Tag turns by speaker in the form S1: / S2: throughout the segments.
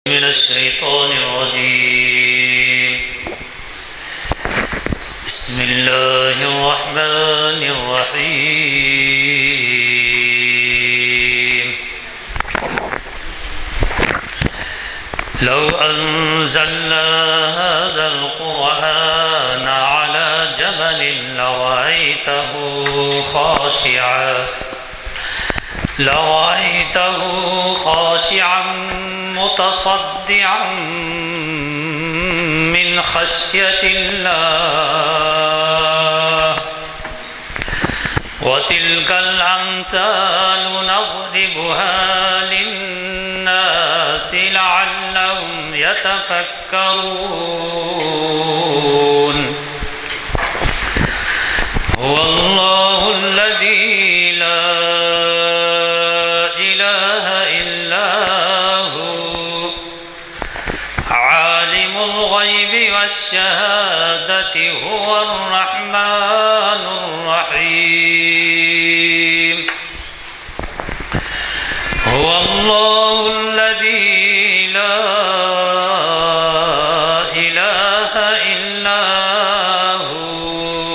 S1: من الشيطان الرجيم. بسم الله الرحمن الرحيم. لو أنزلنا هذا القرآن على جبل لرأيته خاشعا متصدعا من خشية الله. وتلك الأمثال نضربها للناس لعلهم يتفكرون. هو الله الذي لا إله إلا هو عالم الغيب والشهادة هو الرحمن الرحيم. هو الله الذي لا إله إلا هو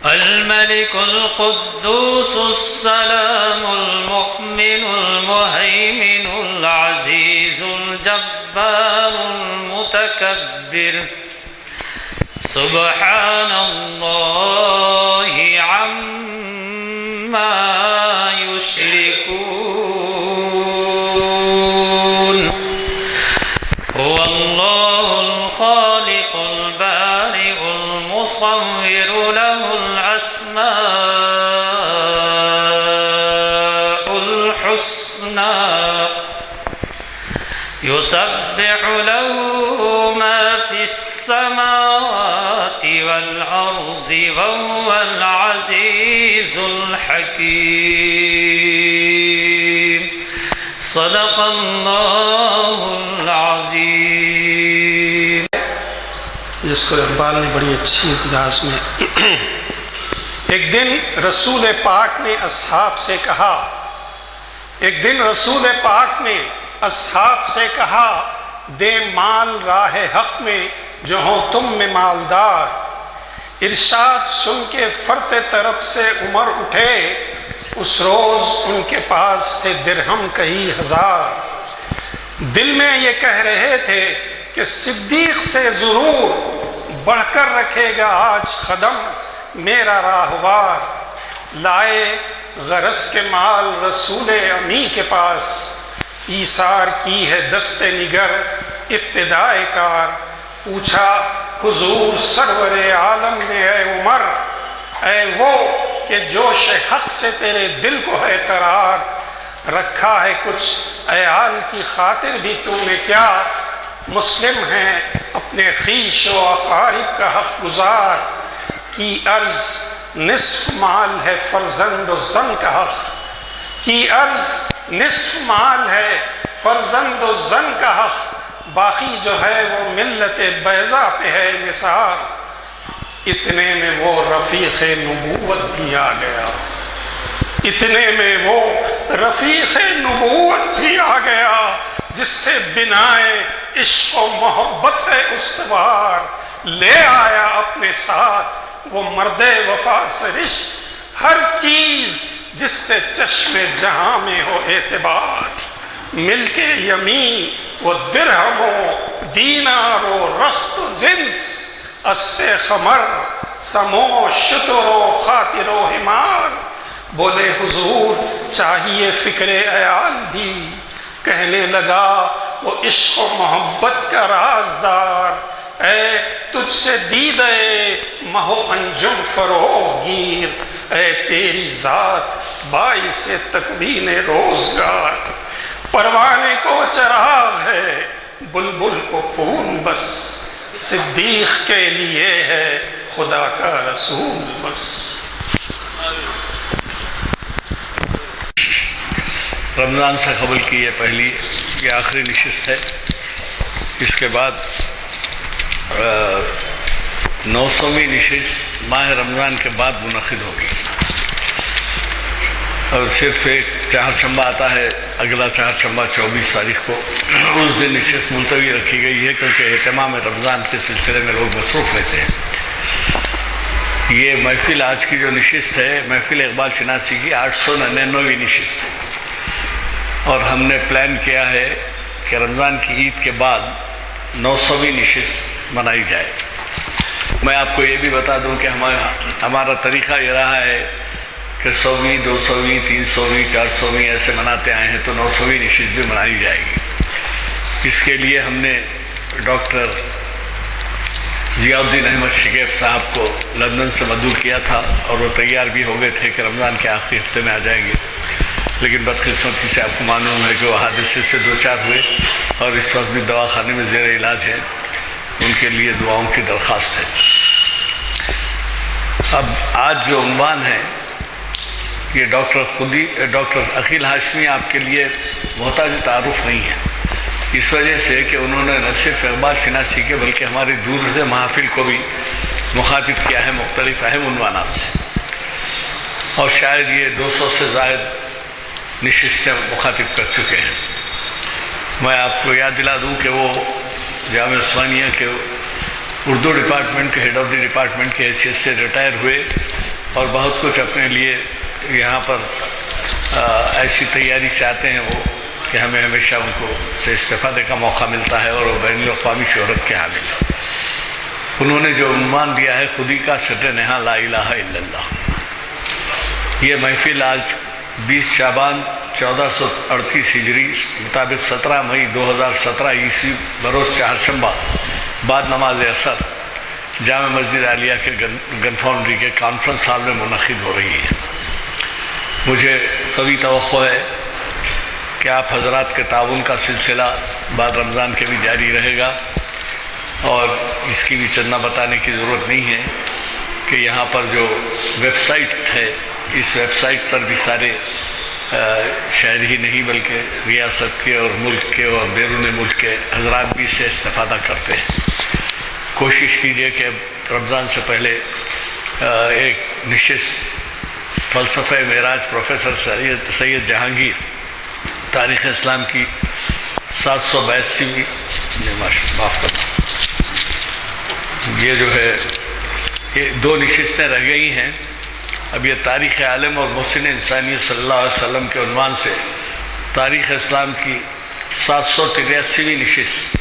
S1: الملك القدوس السلام المؤمن المهيمن العزيز الجبار المتكبر. سبحان الله عما يشركون. هو الله الخالق البارئ المصور له الأسماء الحسنى يسبح له ما في السماوات والأرض وهو العزيز الحكيم. صدق اللہ العظیم.
S2: جس کو اقبال نے بڑی اچھی انداز میں ایک دن رسول پاک نے اصحاب سے کہا دے مال راہ حق میں جو ہوں تم میں مالدار. ارشاد سن کے فرط طرف سے عمر اٹھے اس روز ان کے پاس تھے درہم کئی ہزار. دل میں یہ کہہ رہے تھے کہ صدیق سے ضرور بڑھ کر رکھے گا آج قدم میرا راہوار. لائے غرض کے مال رسول امی کے پاس ایثار کی ہے دست نگر ابتدائے کار. پوچھا حضور سرور عالم نے اے عمر اے وہ کہ جوش حق سے تیرے دل کو ہے قرار. رکھا ہے کچھ عیال کی خاطر بھی تو نے کیا مسلم ہیں اپنے خویش و اقارب کا حق گزار. کی عرض نصف مال ہے فرزند و زن کا حق باقی جو ہے وہ ملت بیضا پہ ہے نثار. اتنے میں وہ رفیق نبوت بھی آ گیا جس سے بنائے عشق و محبت ہے استوار. لے آیا اپنے ساتھ وہ مرد وفا سرشت ہر چیز جس سے چشم جہاں میں ہو اعتبار. مل کے یمین وہ درہم و دینار و رخت و جنس اسب خمر سمو شتر و خاطر و حمار. بولے حضور چاہیے فکر عیال بھی کہنے لگا وہ عشق و محبت کا رازدار. اے تجھ سے دیدے مہو انجم فروغ گیر اے تیری ذات باعث تکوین روزگار. پروانے کو چراغ ہے بلبل کو پھول بس صدیق کے لیے ہے خدا کا رسول بس.
S3: رمضان سے قبل کی یہ آخری نشست ہے. اس کے بعد 900ویں نشست ماہ رمضان کے بعد منعقد ہوگی اور صرف ایک چہارشنبہ آتا ہے، اگلا چہارشنبہ 24 تاریخ کو، اس دن نشست ملتوی رکھی گئی ہے کیونکہ اہتمام رمضان کے سلسلے میں لوگ مصروف رہتے ہیں۔ یہ محفل آج کی جو نشست ہے محفل اقبال شناسی کی 899ویں نشست ہے، اور ہم نے پلان کیا ہے کہ رمضان کی عید کے بعد 900ویں نشست منائی جائے۔ میں آپ کو یہ بھی بتا دوں کہ ہمارا طریقہ یہ رہا ہے کہ 100ویں 200ویں 300ویں 400ویں ایسے مناتے آئے ہیں، تو 900ویں نشست بھی منائی جائے گی۔ اس کے لیے ہم نے ڈاکٹر ضیاء الدین احمد شکیب صاحب کو لندن سے مدعو کیا تھا، اور وہ تیار بھی ہو گئے تھے کہ رمضان کے آخری ہفتے میں آ جائیں گے، لیکن بدقسمتی سے آپ کو معلوم ہے کہ وہ حادثے سے دوچار ہوئے اور اس وقت بھی دواخانے میں زیر علاج ہیں۔ ان کے لیے دعاؤں کی درخواست ہے۔ اب آج جو عنوان ہے یہ ڈاکٹر عقیل ہاشمی آپ کے لیے محتاج تعارف نہیں ہے، اس وجہ سے کہ انہوں نے نہ صرف اقبال شناسی کے بلکہ ہماری دور سے محافل کو بھی مخاطب کیا ہے مختلف اہم عنوانات سے، اور شاید یہ 200 سے زائد نشستیں مخاطب کر چکے ہیں۔ میں آپ کو یاد دلا دوں کہ وہ جامعہ عثمانیہ کے اردو ڈپارٹمنٹ کے ہیڈ آف دی ڈپارٹمنٹ کی حیثیت سے ریٹائر ہوئے، اور بہت کچھ اپنے لیے یہاں پر ایسی تیاری چاہتے ہیں وہ کہ ہمیں ہمیشہ ان کو سے استفادے کا موقع ملتا ہے، اور وہ بین الاقوامی شہرت کے حامل ہیں۔ انہوں نے جو عنوان دیا ہے خودی کا سر نہاں لا الہ الا اللہ، یہ محفل آج 20 شعبان 1438 ہجری مطابق 17 مئی 2017 عیسوی بروز چہارشنبہ بعد نماز عصر جامع مسجد عالیہ کے گن فاؤنڈری کے کانفرنس ہال میں منعقد ہو رہی ہے۔ مجھے قوی توقع ہے کہ آپ حضرات کے تعاون کا سلسلہ بعد رمضان کے بھی جاری رہے گا، اور اس کی بھی چندہ بتانے کی ضرورت نہیں ہے کہ یہاں پر جو ویب سائٹ ہے، اس ویب سائٹ پر بھی سارے شہر ہی نہیں بلکہ ریاست کے اور ملک کے اور بیرون ملک کے حضرات بھی اس سے استفادہ کرتے ہیں۔ کوشش کیجئے کہ رمضان سے پہلے ایک نشست فلسفہ معراج پروفیسر سید جہانگیر تاریخ اسلام کی 782ویں معاف کرنا، یہ جو ہے یہ 2 نشستیں رہ گئی ہیں۔ اب یہ تاریخ عالم اور محسن انسانیت صلی اللہ علیہ وسلم کے عنوان سے تاریخ اسلام کی 783ویں نشست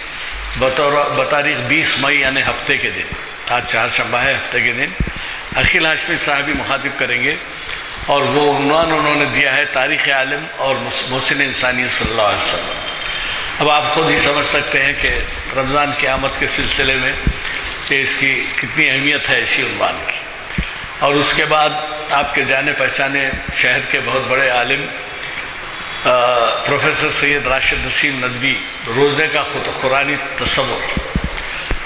S3: بتاریخ 20 مئی یعنی ہفتے کے دن، آج چہارشنبہ ہے، ہفتے کے دن عقیل ہاشمی صاحب بھی مخاطب کریں گے، اور وہ عنوان انہوں نے دیا ہے تاریخ عالم اور محسن انسانیت صلی اللہ علیہ وسلم۔ اب آپ خود ہی سمجھ سکتے ہیں کہ رمضان کی آمد کے سلسلے میں کہ اس کی کتنی اہمیت ہے اسی عنوان کی۔ اور اس کے بعد آپ کے جانے پہچانے شہر کے بہت بڑے عالم پروفیسر سید راشد نسیم ندوی روزے کا قرآنی تصور،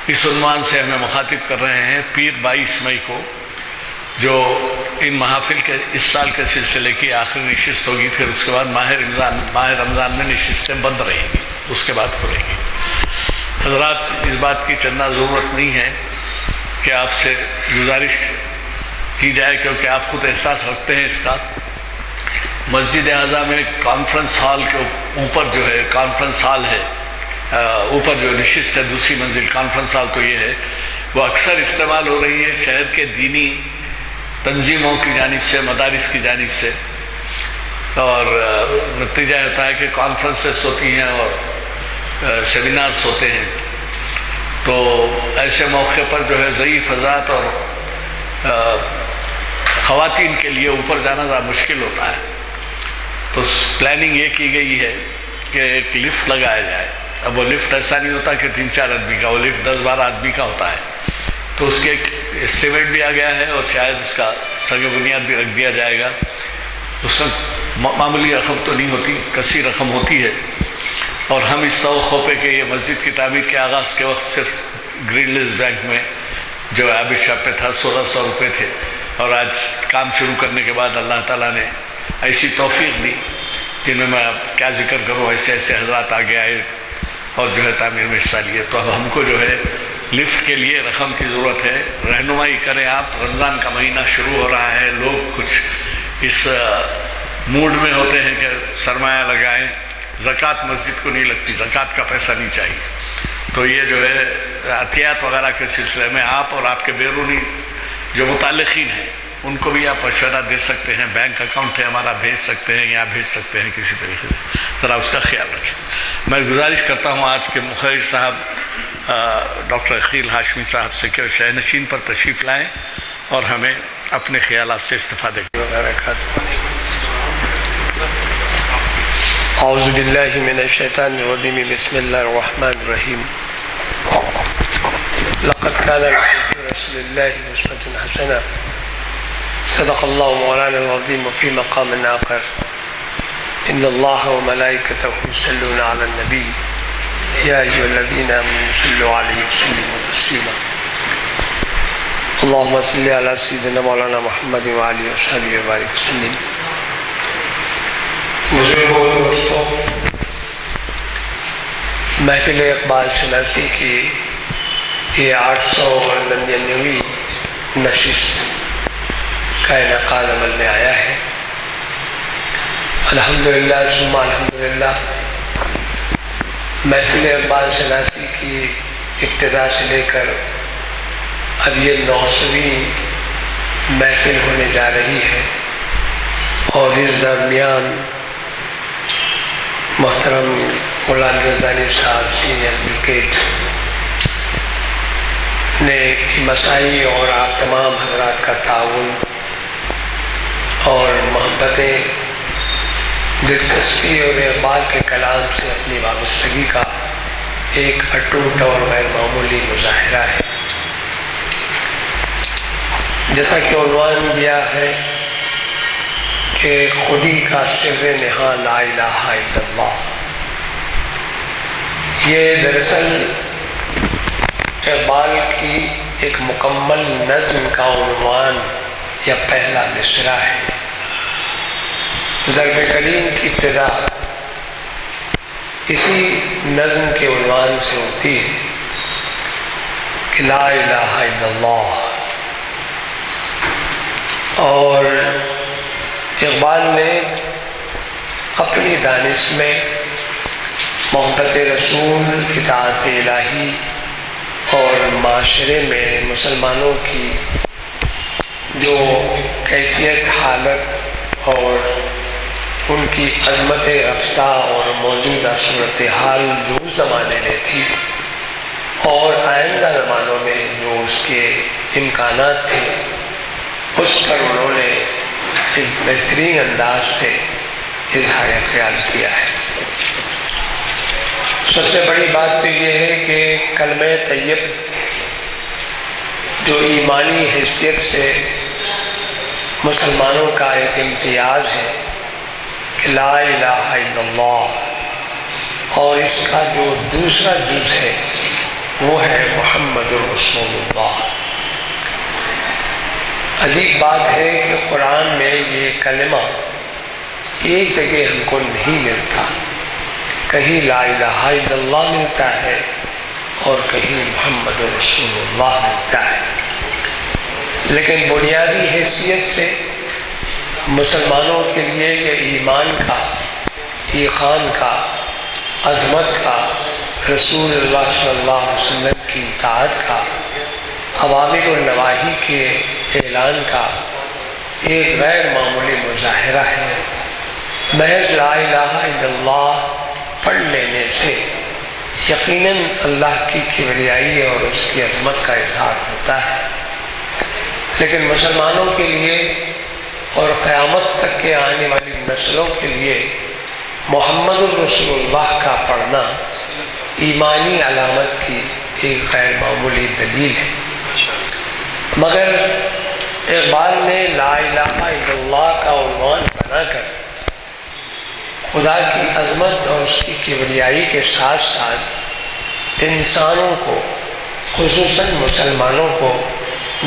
S3: اس عنوان سے ہمیں مخاطب کر رہے ہیں پیر 22 مئی کو، جو ان محافل کے اس سال کے سلسلے کی آخری نشست ہوگی۔ پھر اس کے بعد ماہ رمضان میں نشستیں بند رہیں گی، اس کے بعد کھلیں گی۔ حضرات، اس بات کی چندہ ضرورت نہیں ہے کہ آپ سے گزارش کی جائے، کیونکہ آپ خود احساس رکھتے ہیں اس کا۔ مسجد اعظم میں کانفرنس ہال کے اوپر جو ہے کانفرنس ہال ہے، اوپر جو نشست ہے دوسری منزل کانفرنس ہال تو یہ ہے، وہ اکثر استعمال ہو رہی ہے شہر کے دینی تنظیموں کی جانب سے، مدارس کی جانب سے، اور نتیجہ ہوتا ہے کہ کانفرنسز ہوتی ہیں اور سیمینارز ہوتے ہیں، تو ایسے موقع پر جو ہے ضعیف حضرات اور خواتین کے لیے اوپر جانا ذرا مشکل ہوتا ہے، تو پلاننگ یہ کی گئی ہے کہ ایک لفٹ لگایا جائے۔ اب وہ لفٹ ایسا نہیں ہوتا کہ 3-4 آدمی کا، وہ لفٹ 10-12 آدمی کا ہوتا ہے، تو اس کے ایک اسٹیمیٹ بھی آ گیا ہے، اور شاید اس کا سنگ بنیاد بھی رکھ دیا جائے گا۔ اس میں معمولی رقم تو نہیں ہوتی، کثیر رقم ہوتی ہے، اور ہم اس توقع پہ کہ یہ مسجد کی تعمیر کے آغاز کے وقت صرف گرین لیز بینک میں جو عابد شاپ پہ تھا 1600 روپے تھے، اور آج کام شروع کرنے کے بعد اللہ تعالیٰ نے ایسی توفیق دی جن میں اب کیا ذکر کروں، ایسے ایسے حضرات آگے آئے اور جو ہے تعمیر میں حصہ لیے۔ تو اب ہم کو جو ہے لفٹ کے لیے رقم کی ضرورت ہے، رہنمائی کریں آپ۔ رمضان کا مہینہ شروع ہو رہا ہے، لوگ کچھ اس موڈ میں ہوتے ہیں کہ سرمایہ لگائیں، زکوٰۃ مسجد کو نہیں لگتی، زکوٰۃ کا پیسہ نہیں چاہیے، تو یہ جو ہے عطیات وغیرہ کے سلسلے میں آپ اور آپ کے بیرونی جو متعلقین ہیں ان کو بھی آپ مشورہ دے سکتے ہیں، بینک اکاؤنٹ ہے ہمارا، بھیج سکتے ہیں یا بھیج سکتے ہیں کسی طریقے سے، ذرا اس کا خیال رکھیں۔ میں گزارش کرتا ہوں آج کے مخرج صاحب ڈاکٹر عقیل ہاشمی صاحب سے کہ شہ نشین پر تشریف لائیں اور ہمیں اپنے خیالات سے استفادہ کریں۔
S4: اعوذ باللہ من الشیطان الرجیم، بسم اللہ الرحمن الرحیم۔ لقد كان لكم في رسول الله أسوة حسنة، صدق الله مولانا العظيم وفي مقام آخر، إن الله وملائكته يصلون على النبي يا أيها الذين آمنوا صلوا عليه وسلموا تسليما۔ اللهم صل على سيدنا مولانا محمد وعلى آله وصحبه وبارك وسلم۔ بزرگوں، دوستوں، محفل اقبال شناسی کی یہ 899ویں نشست کا انعقاد عمل میں آیا ہے۔ الحمدللہ ثم الحمدللہ، محفل اقبال شناسی کی ابتدا سے لے کر اب یہ 900ویں محفل ہونے جا رہی ہے، اور اس درمیان محترم غلام یزدانی صاحب سینئر ایڈوکیٹ نے کی مساعی اور آپ تمام حضرات کا تعاون اور محبتیں، دلچسپی اور اقبال کے کلام سے اپنی وابستگی کا ایک اٹوٹ اور غیر معمولی مظاہرہ ہے۔ جیسا کہ عنوان دیا ہے کہ خودی کا سر نہاں لا الہ الا اللہ، یہ دراصل اقبال کی ایک مکمل نظم کا عنوان یا پہلا مصرع ہے۔ ضرب کلیم کی ابتدا اسی نظم کے عنوان سے ہوتی ہے کہ لا الہ الا اللہ، اور اقبال نے اپنی دانش میں محبت رسول، اطاعت الہی اور معاشرے میں مسلمانوں کی جو کیفیت، حالت اور ان کی عظمت رفتہ اور موجودہ صورتحال جو اس زمانے میں تھی اور آئندہ زمانوں میں جو اس کے امکانات تھے، اس پر انہوں نے ایک بہترین انداز سے اظہار خیال کیا ہے۔ سب سے بڑی بات تو یہ ہے کہ کلمہ طیب جو ایمانی حیثیت سے مسلمانوں کا ایک امتیاز ہے کہ لا الہ الا اللہ، اور اس کا جو دوسرا جز ہے وہ ہے محمد رسول اللہ۔ عجیب بات ہے کہ قرآن میں یہ کلمہ ایک جگہ ہم کو نہیں ملتا، کہیں لا الہ الا اللہ ملتا ہے اور کہیں محمد رسول اللہ ملتا ہے، لیکن بنیادی حیثیت سے مسلمانوں کے لیے یہ ایمان کا، ایقان کا، عظمت کا، رسول اللہ صلی اللہ علیہ وسلم کی اطاعت کا، اوامر و نواہی کے اعلان کا ایک غیر معمولی مظاہرہ ہے۔ محض لا الہ الا اللہ پڑھ لینے سے یقیناً اللہ کی کبریائی اور اس کی عظمت کا اظہار ہوتا ہے، لیکن مسلمانوں کے لیے اور قیامت تک کے آنے والی نسلوں کے لیے محمد الرسول اللہ کا پڑھنا ایمانی علامت کی ایک غیر معمولی دلیل ہے۔ مگر اقبال نے لا الہ الا اللہ کا عنوان بنا کر خدا کی عظمت اور اس کی کبریائی کے ساتھ ساتھ انسانوں کو، خصوصاً مسلمانوں کو،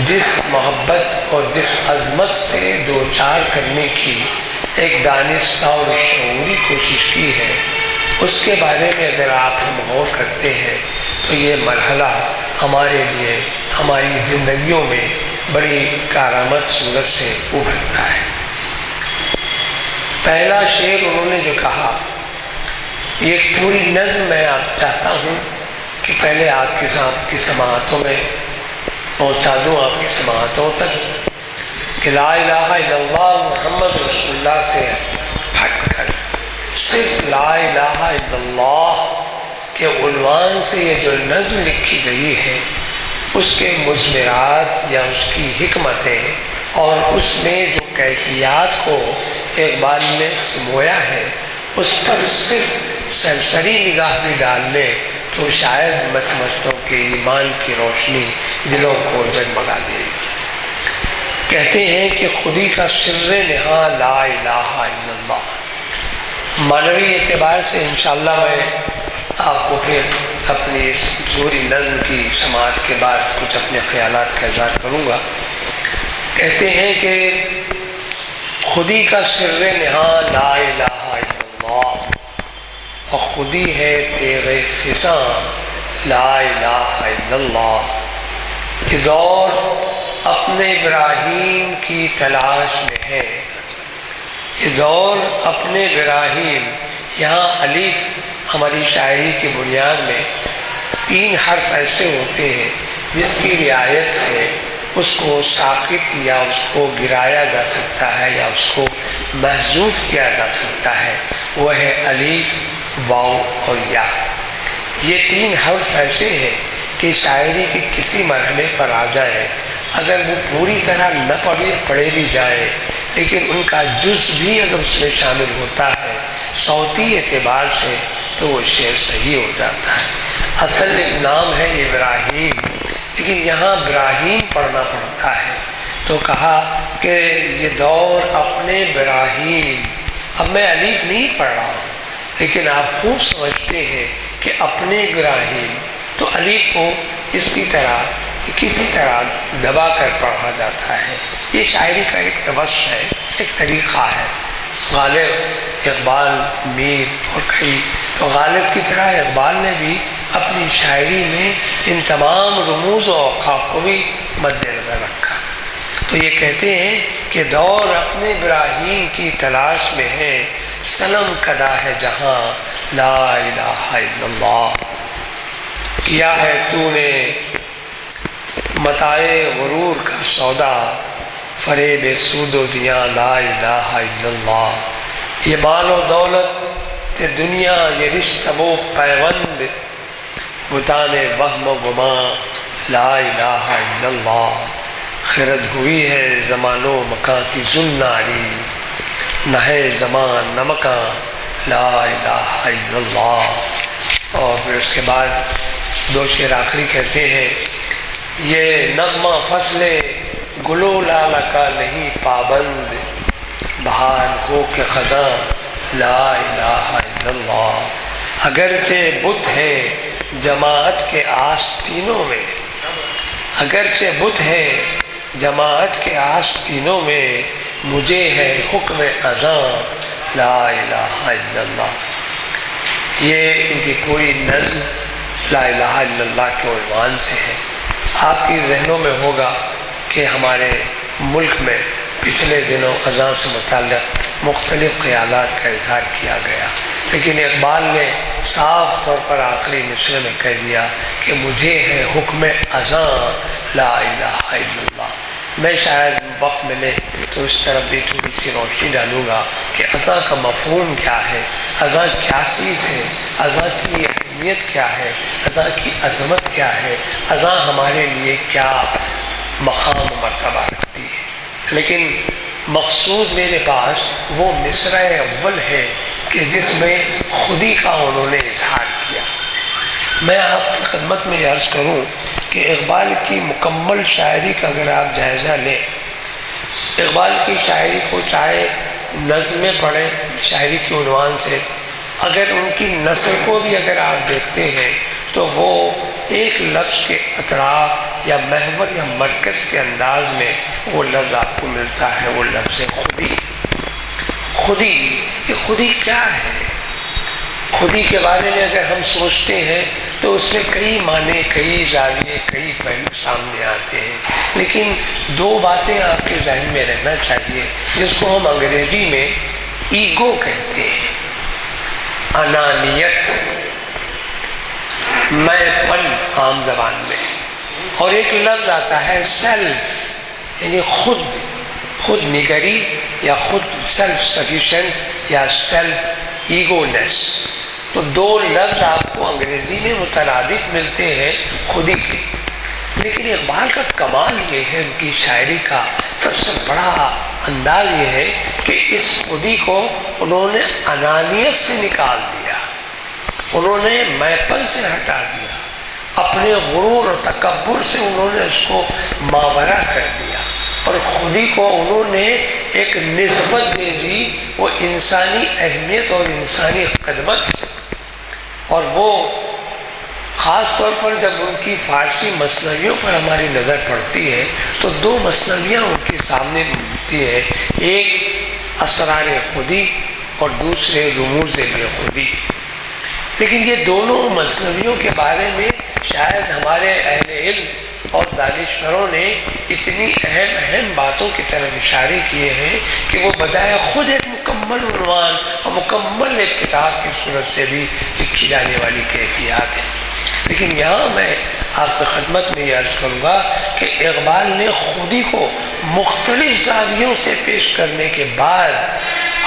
S4: جس محبت اور جس عظمت سے دو چار کرنے کی ایک دانستہ اور شعوری کوشش کی ہے، اس کے بارے میں اگر آپ ہم غور کرتے ہیں تو یہ مرحلہ ہمارے لیے ہماری زندگیوں میں بڑی کارآمد صورت سے ابھرتا ہے۔ پہلا شعر انہوں نے جو کہا، یہ ایک پوری نظم میں آپ چاہتا ہوں کہ پہلے آپ کی سماعتوں میں پہنچا دوں، آپ کی سماعتوں تک، کہ لا الہ الا اللہ محمد رسول اللہ سے ہٹ کر صرف لا الہ الا اللہ کے عنوان سے یہ جو نظم لکھی گئی ہے، اس کے مضمرات یا اس کی حکمتیں اور اس میں جو کیفیات کو اقبال نے سمویا ہے، اس پر صرف سرسری نگاہ بھی ڈال لے تو شاید میں سمجھتا ہوں کہ ایمان کی روشنی دلوں کو جگمگا دے گی۔ کہتے ہیں کہ خودی کا سر نہاں لا الہ الا اللہ۔ معنوی اعتبار سے انشاءاللہ میں آپ کو پھر اپنی اس پوری نظم کی سماعت کے بعد کچھ اپنے خیالات کا اظہار کروں گا۔ کہتے ہیں کہ خودی کا سر نہاں لا الہ الا اللہ، اور خودی ہے تیغ فضاں لا الہ الا اللہ۔ یہ دور اپنے ابراہیم کی تلاش میں ہے، یہ دور اپنے ابراہیم۔ یہاں الف ہماری شاعری کی بنیاد میں 3 حرف ایسے ہوتے ہیں جس کی رعایت سے اس کو ساقط یا اس کو گرایا جا سکتا ہے یا اس کو محذوف کیا جا سکتا ہے، وہ ہے الف، واو اور یا۔ یہ 3 حرف ایسے ہیں کہ شاعری کے کسی مرحلے پر آ جائے، اگر وہ پوری طرح نہ پڑھے بھی جائے، لیکن ان کا جز بھی اگر اس میں شامل ہوتا ہے صوتی اعتبار سے، تو وہ شعر صحیح ہو جاتا ہے۔ اصل ایک نام ہے ابراہیم، لیکن یہاں ابراہیم پڑھنا پڑتا ہے، تو کہا کہ یہ دور اپنے ابراہیم۔ اب میں الف نہیں پڑھ رہا ہوں، لیکن آپ خوب سمجھتے ہیں کہ اپنے ابراہیم، تو الف کو اس کی طرح کسی طرح دبا کر پڑھا جاتا ہے۔ یہ شاعری کا ایک توسط ہے، ایک طریقہ ہے۔ غالب، اقبال، میر اور کئی، تو غالب کی طرح اقبال نے بھی اپنی شاعری میں ان تمام رموز و اوقاف کو بھی مد نظر رکھا۔ تو یہ کہتے ہیں کہ دور اپنے ابراہیم کی تلاش میں ہے، صنم کدا ہے جہاں لا الہ الا اللہ۔ کیا ہے تو نے متاع غرور کا سودا، فریب سود و زیاں لا الہ الا اللہ۔ یہ مال و دولت تے دنیا، یہ رشتہ و پیوند، بتان وہم و گماں لا الہ الا اللہ۔ خرد ہوئی ہے زمان و مکان کی زناری، نہ ہے زمان نہ مکان لا الہ الا اللہ۔ اور پھر اس کے بعد 2 شعر آخری کہتے ہیں، یہ نغمہ فصل گلو لالہ کا نہیں پابند، بہار ہو کے خزاں لا الہ الا اللہ۔ اگرچہ بت ہے جماعت کے آستینوں میں، اگرچہ بت ہے جماعت کے آستینوں میں، مجھے ہے حکم اذاں لا الہ الا اللہ۔ یہ ان کی پوری نظم لا الہ الا اللہ کے عنوان سے ہے۔ آپ کی ذہنوں میں ہوگا کہ ہمارے ملک میں پچھلے دنوں اذان سے متعلق مختلف خیالات کا اظہار کیا گیا، لیکن اقبال نے صاف طور پر آخری مصرع میں کہہ دیا کہ مجھے ہے حکم اذان لا الہ الا اللہ۔ میں شاید وقت ملے تو اس طرف بھی تھوڑی سی روشنی ڈالوں گا کہ اذان کا مفہوم کیا ہے، اذان کیا چیز ہے، اذان کی اہمیت کیا ہے، اذان کی عظمت کیا ہے، اذان ہمارے لیے کیا مقام و مرتبہ رکھتی ہے۔ لیکن مقصود میرے پاس وہ مصرع اول ہے کہ جس میں خودی کا انہوں نے اظہار کیا۔ میں آپ کی خدمت میں عرض کروں کہ اقبال کی مکمل شاعری کا اگر آپ جائزہ لیں، اقبال کی شاعری کو چاہے نظمیں پڑھیں شاعری کے عنوان سے، اگر ان کی نثر کو بھی اگر آپ دیکھتے ہیں تو وہ ایک لفظ کے اطراف یا محور یا مرکز کے انداز میں وہ لفظ آپ کو ملتا ہے، وہ لفظ خودی۔ خودی، یہ خودی کیا ہے؟ خودی کے بارے میں اگر ہم سوچتے ہیں تو اس میں کئی معنی، کئی زاویے، کئی پہلو سامنے آتے ہیں، لیکن 2 باتیں آپ کے ذہن میں رہنا چاہیے جس کو ہم انگریزی میں ایگو کہتے ہیں، انانیت، میں پن عام زبان میں، اور ایک لفظ آتا ہے سیلف، یعنی خود نگری یا خود سیلف سفیشینٹ یا سیلف ایگونیس۔ تو دو لفظ آپ کو انگریزی میں مترادف ملتے ہیں خودی کے، لیکن اقبال کا کمال یہ ہے، ان کی شاعری کا سب سے بڑا انداز یہ ہے کہ اس خودی کو انہوں نے انانیت سے نکال دیا، انہوں نے میں پن سے ہٹا دیا، اپنے غرور اور تکبر سے انہوں نے اس کو ماورا کر دیا، اور خودی کو انہوں نے ایک نسبت دے دی وہ انسانی اہمیت اور انسانی خدمت سے۔ اور وہ خاص طور پر جب ان کی فارسی مثنویوں پر ہماری نظر پڑتی ہے تو دو مثنویاں ان کے سامنے ملتی ہے، ایک اسرار خودی اور دوسرے رموز بے خودی۔ لیکن یہ دونوں مثنویوں کے بارے میں شاید ہمارے اہل علم اور دانشوروں نے اتنی اہم باتوں کی طرف اشارے کیے ہیں کہ وہ بجائے خود ایک مکمل عنوان اور مکمل ایک کتاب کی صورت سے بھی لکھی جانے والی کیفیات ہیں۔ لیکن یہاں میں آپ کی خدمت میں یہ عرض کروں گا کہ اقبال نے خودی کو مختلف زاویوں سے پیش کرنے کے بعد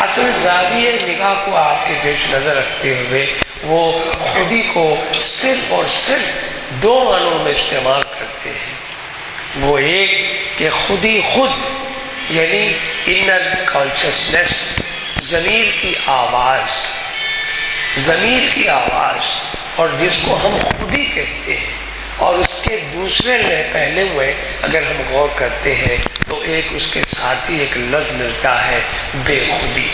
S4: اصل زاویہ نگاہ کو آپ کے پیش نظر رکھتے ہوئے وہ خودی کو صرف اور صرف دو معنوں میں استعمال کرتے ہیں۔ وہ ایک کہ خودی خود یعنی انر کانشسنس، ضمیر کی آواز، اور جس کو ہم خودی کہتے ہیں، اور اس کے دوسرے پہلے ہوئے اگر ہم غور کرتے ہیں تو ایک اس کے ساتھ ہی ایک لفظ ملتا ہے بے خودی۔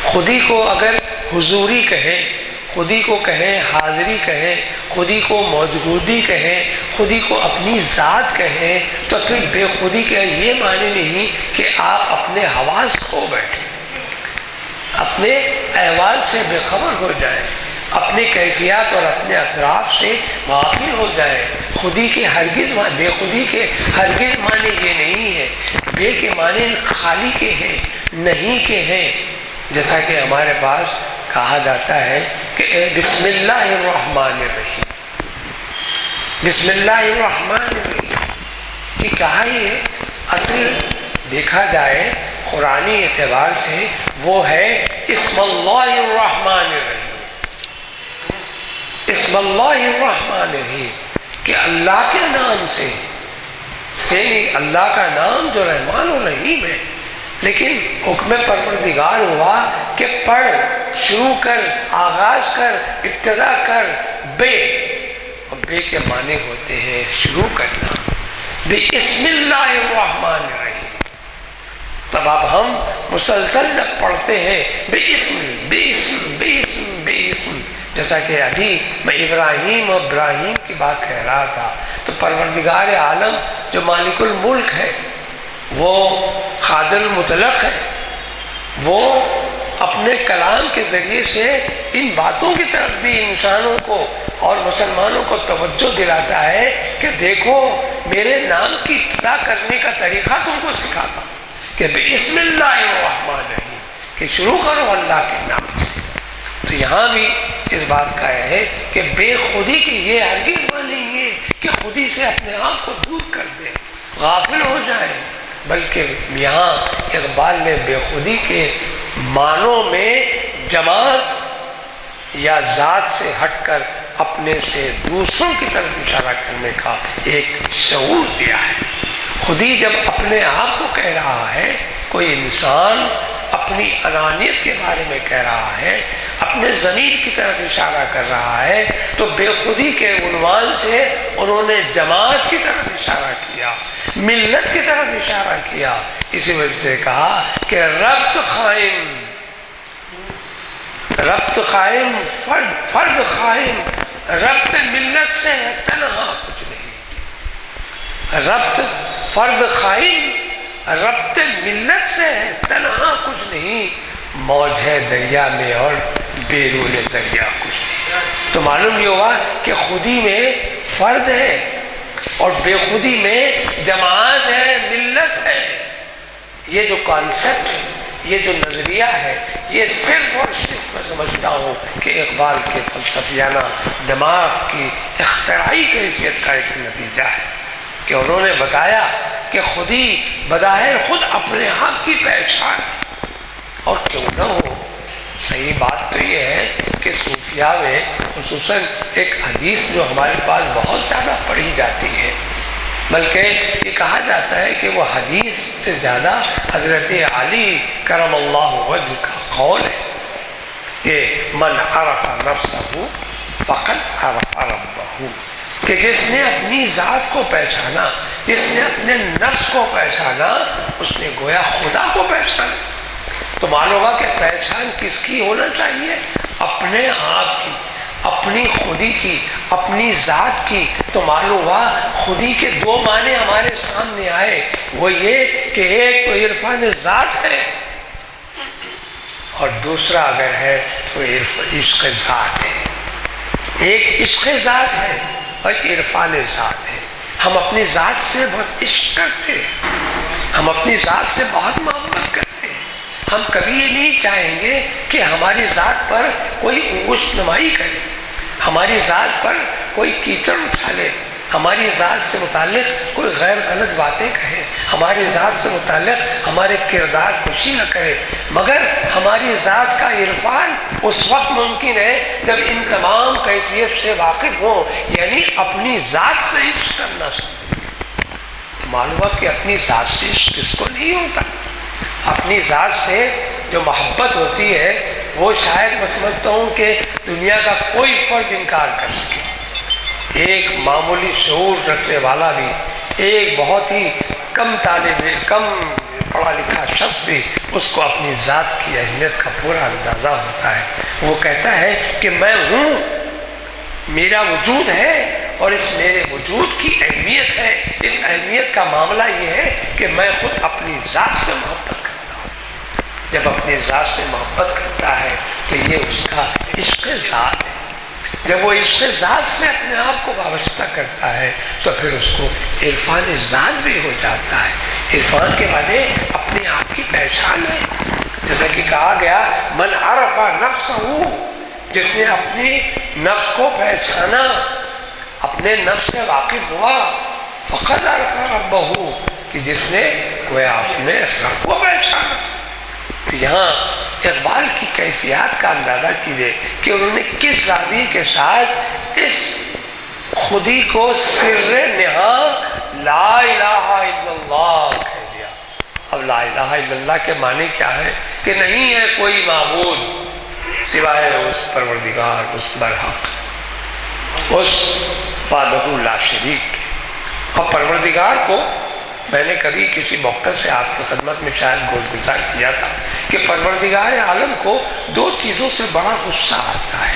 S4: خودی کو اگر حضوری کہیں، خودی کو کہیں حاضری کہیں، خودی کو موجودگی کہیں، خودی کو اپنی ذات کہیں، تو پھر بے خودی کا یہ معنی نہیں کہ آپ اپنے حواس کھو بیٹھیں، اپنے احوال سے بے خبر ہو جائیں، اپنے کیفیات اور اپنے اطراف سے غافل ہو جائیں۔ خودی کے بے خودی کے ہرگز معنی یہ نہیں ہے، بے کے معنی خالی کے ہیں، نہیں کے ہیں، جیسا کہ ہمارے پاس کہا جاتا ہے کہ بسم اللہ الرحمن الرحیم، بسم اللہ الرحمن الرحیم کہ کہا یہ اصل دیکھا جائے قرآنی اعتبار سے وہ ہے اسم اللہ الرحمن الرحیم، اسم اللہ الرحمن الرحیم کہ اللہ کے نام سے نہیں، اللہ کا نام جو رحمان و رحیم ہے، لیکن حکم پروردگار ہوا کہ پڑھ، شروع کر، آغاز کر، ابتدا کر بے، اور بے کے معنی ہوتے ہیں شروع کرنا، بسم اللہ الرحمن الرحیم۔ تب اب ہم مسلسل جب پڑھتے ہیں بے اسم، جیسا کہ ابھی میں ابراہیم کی بات کہہ رہا تھا، تو پروردگار عالم جو مالک الملک ہے، وہ قادر المطلق ہے، وہ اپنے کلام کے ذریعے سے ان باتوں کی طرف بھی انسانوں کو اور مسلمانوں کو توجہ دلاتا ہے کہ دیکھو میرے نام کی ابتدا کرنے کا طریقہ تم کو سکھاتا ہوں کہ بسم اللہ الرحمن الرحیم کہ شروع کرو اللہ کے نام سے۔ تو یہاں بھی اس بات کا ہے کہ بے خودی کی یہ ہرگز معنی نہیں ہے کہ خودی سے اپنے آپ کو دور کر دیں، غافل ہو جائیں، بلکہ یہاں اقبال نے بے خودی کے معنوں میں جماعت یا ذات سے ہٹ کر اپنے سے دوسروں کی طرف اشارہ کرنے کا ایک شعور دیا ہے۔ خودی جب اپنے آپ کو کہہ رہا ہے، کوئی انسان اپنی انانیت کے بارے میں کہہ رہا ہے، اپنے ضمیر کی طرف اشارہ کر رہا ہے، تو بے خودی کے عنوان سے انہوں نے جماعت کی طرف اشارہ کیا، ملت کی طرف اشارہ کیا۔ اسی وجہ سے کہا کہ ربط قائم فرد قائم، ربط ملت سے ہے تنہا کچھ نہیں، ربط فرد قائم، ربط ملت سے ہے تنہا کچھ نہیں، موج ہے دریا میں اور بیرون دریا کچھ نہیں۔ تو معلوم یہ ہوا کہ خودی میں فرد ہے اور بے خودی میں جماعت ہے، ملت ہے۔ یہ جو کانسیپٹ ہے، یہ جو نظریہ ہے یہ صرف اور صرف میں سمجھتا ہوں کہ اقبال کے فلسفیانہ دماغ کی اختراعی کیفیت کا ایک نتیجہ ہے کہ انہوں نے بتایا کہ خودی بظاہر خود اپنے آپ کی پہچان ہے، اور کیوں نہ ہو۔ صحیح بات تو یہ ہے کہ صوفیاء میں خصوصاً ایک حدیث جو ہمارے پاس بہت زیادہ پڑھی جاتی ہے، بلکہ یہ کہا جاتا ہے کہ وہ حدیث سے زیادہ حضرت علی کرم اللہ وجہ کا قول ہے کہ من عرف نفسہ فقد عرف ربہ، کہ جس نے اپنی ذات کو پہچانا، جس نے اپنے نفس کو پہچانا، اس نے گویا خدا کو پہچانا۔ تو معلوم ہوا کہ پہچان کس کی ہونا چاہیے؟ اپنے آپ کی، اپنی خودی کی، اپنی ذات کی۔ تو معلوم ہوا خودی کے دو معنی ہمارے سامنے آئے، وہ یہ کہ ایک تو عرفان ذات ہے اور دوسرا اگر ہے تو عشق ذات ہے۔ ایک عشق ذات ہے اور ایک عرفان ذات ہے۔ ہم اپنی ذات سے بہت عشق کرتے ہیں، ہم اپنی ذات سے بہت محبت کرتے ہیں۔ ہم کبھی یہ نہیں چاہیں گے کہ ہماری ذات پر کوئی انگشت نمائی کرے، ہماری ذات پر کوئی کیچڑ اچھالے، ہماری ذات سے متعلق کوئی غیر غلط باتیں کہے، ہماری ذات سے متعلق ہمارے کردار کشی نہ کرے۔ مگر ہماری ذات کا عرفان اس وقت ممکن ہے جب ان تمام کیفیت سے واقف ہوں، یعنی اپنی ذات سے عشق کرنا سمجھے۔ تو معلوم ہے کہ اپنی ذات سے عشق کس کو نہیں ہوتا؟ اپنی ذات سے جو محبت ہوتی ہے وہ شاید میں سمجھتا ہوں کہ دنیا کا کوئی فرد انکار کر سکے۔ ایک معمولی شعور رکھنے والا بھی، ایک بہت ہی کم پڑھا لکھا شخص بھی، اس کو اپنی ذات کی اہمیت کا پورا اندازہ ہوتا ہے۔ وہ کہتا ہے کہ میں ہوں، میرا وجود ہے، اور اس میرے وجود کی اہمیت ہے۔ اس اہمیت کا معاملہ یہ ہے کہ میں خود اپنی ذات سے محبت کرتا ہوں۔ جب اپنی ذات سے محبت کرتا ہے تو یہ اس کا عشق ذات ہے۔ جب وہ عشق ذات سے اپنے آپ کو وابستہ کرتا ہے تو پھر اس کو عرفان ذات بھی ہو جاتا ہے۔ عرفان کے معنی اپنے آپ کی پہچان ہے، جیسا کہ کہا گیا من عرف نفسہ، جس نے اپنے نفس کو پہچانا، اپنے نفس سے واقف ہوا، فقد عرف ربہ، کہ جس نے گویا اپنے رب کو پہچانا۔ تو یہاں اقبال کی کیفیات کا اندازہ کیجئے کہ انہوں نے کس زاویے کے ساتھ اس خودی کو سر نہاں لا الہ الا اللہ کہہ دیا۔ اب لا الہ الا اللہ کے معنی کیا ہے؟ کہ نہیں ہے کوئی معبود سوائے اس پروردگار، اس برحق، اس وحدہ لا شریک کے۔ اور پروردگار کو میں نے کبھی کسی موقع سے آپ کی خدمت میں شاید گزار کیا تھا کہ پروردگار عالم کو دو چیزوں سے بڑا غصہ آتا ہے،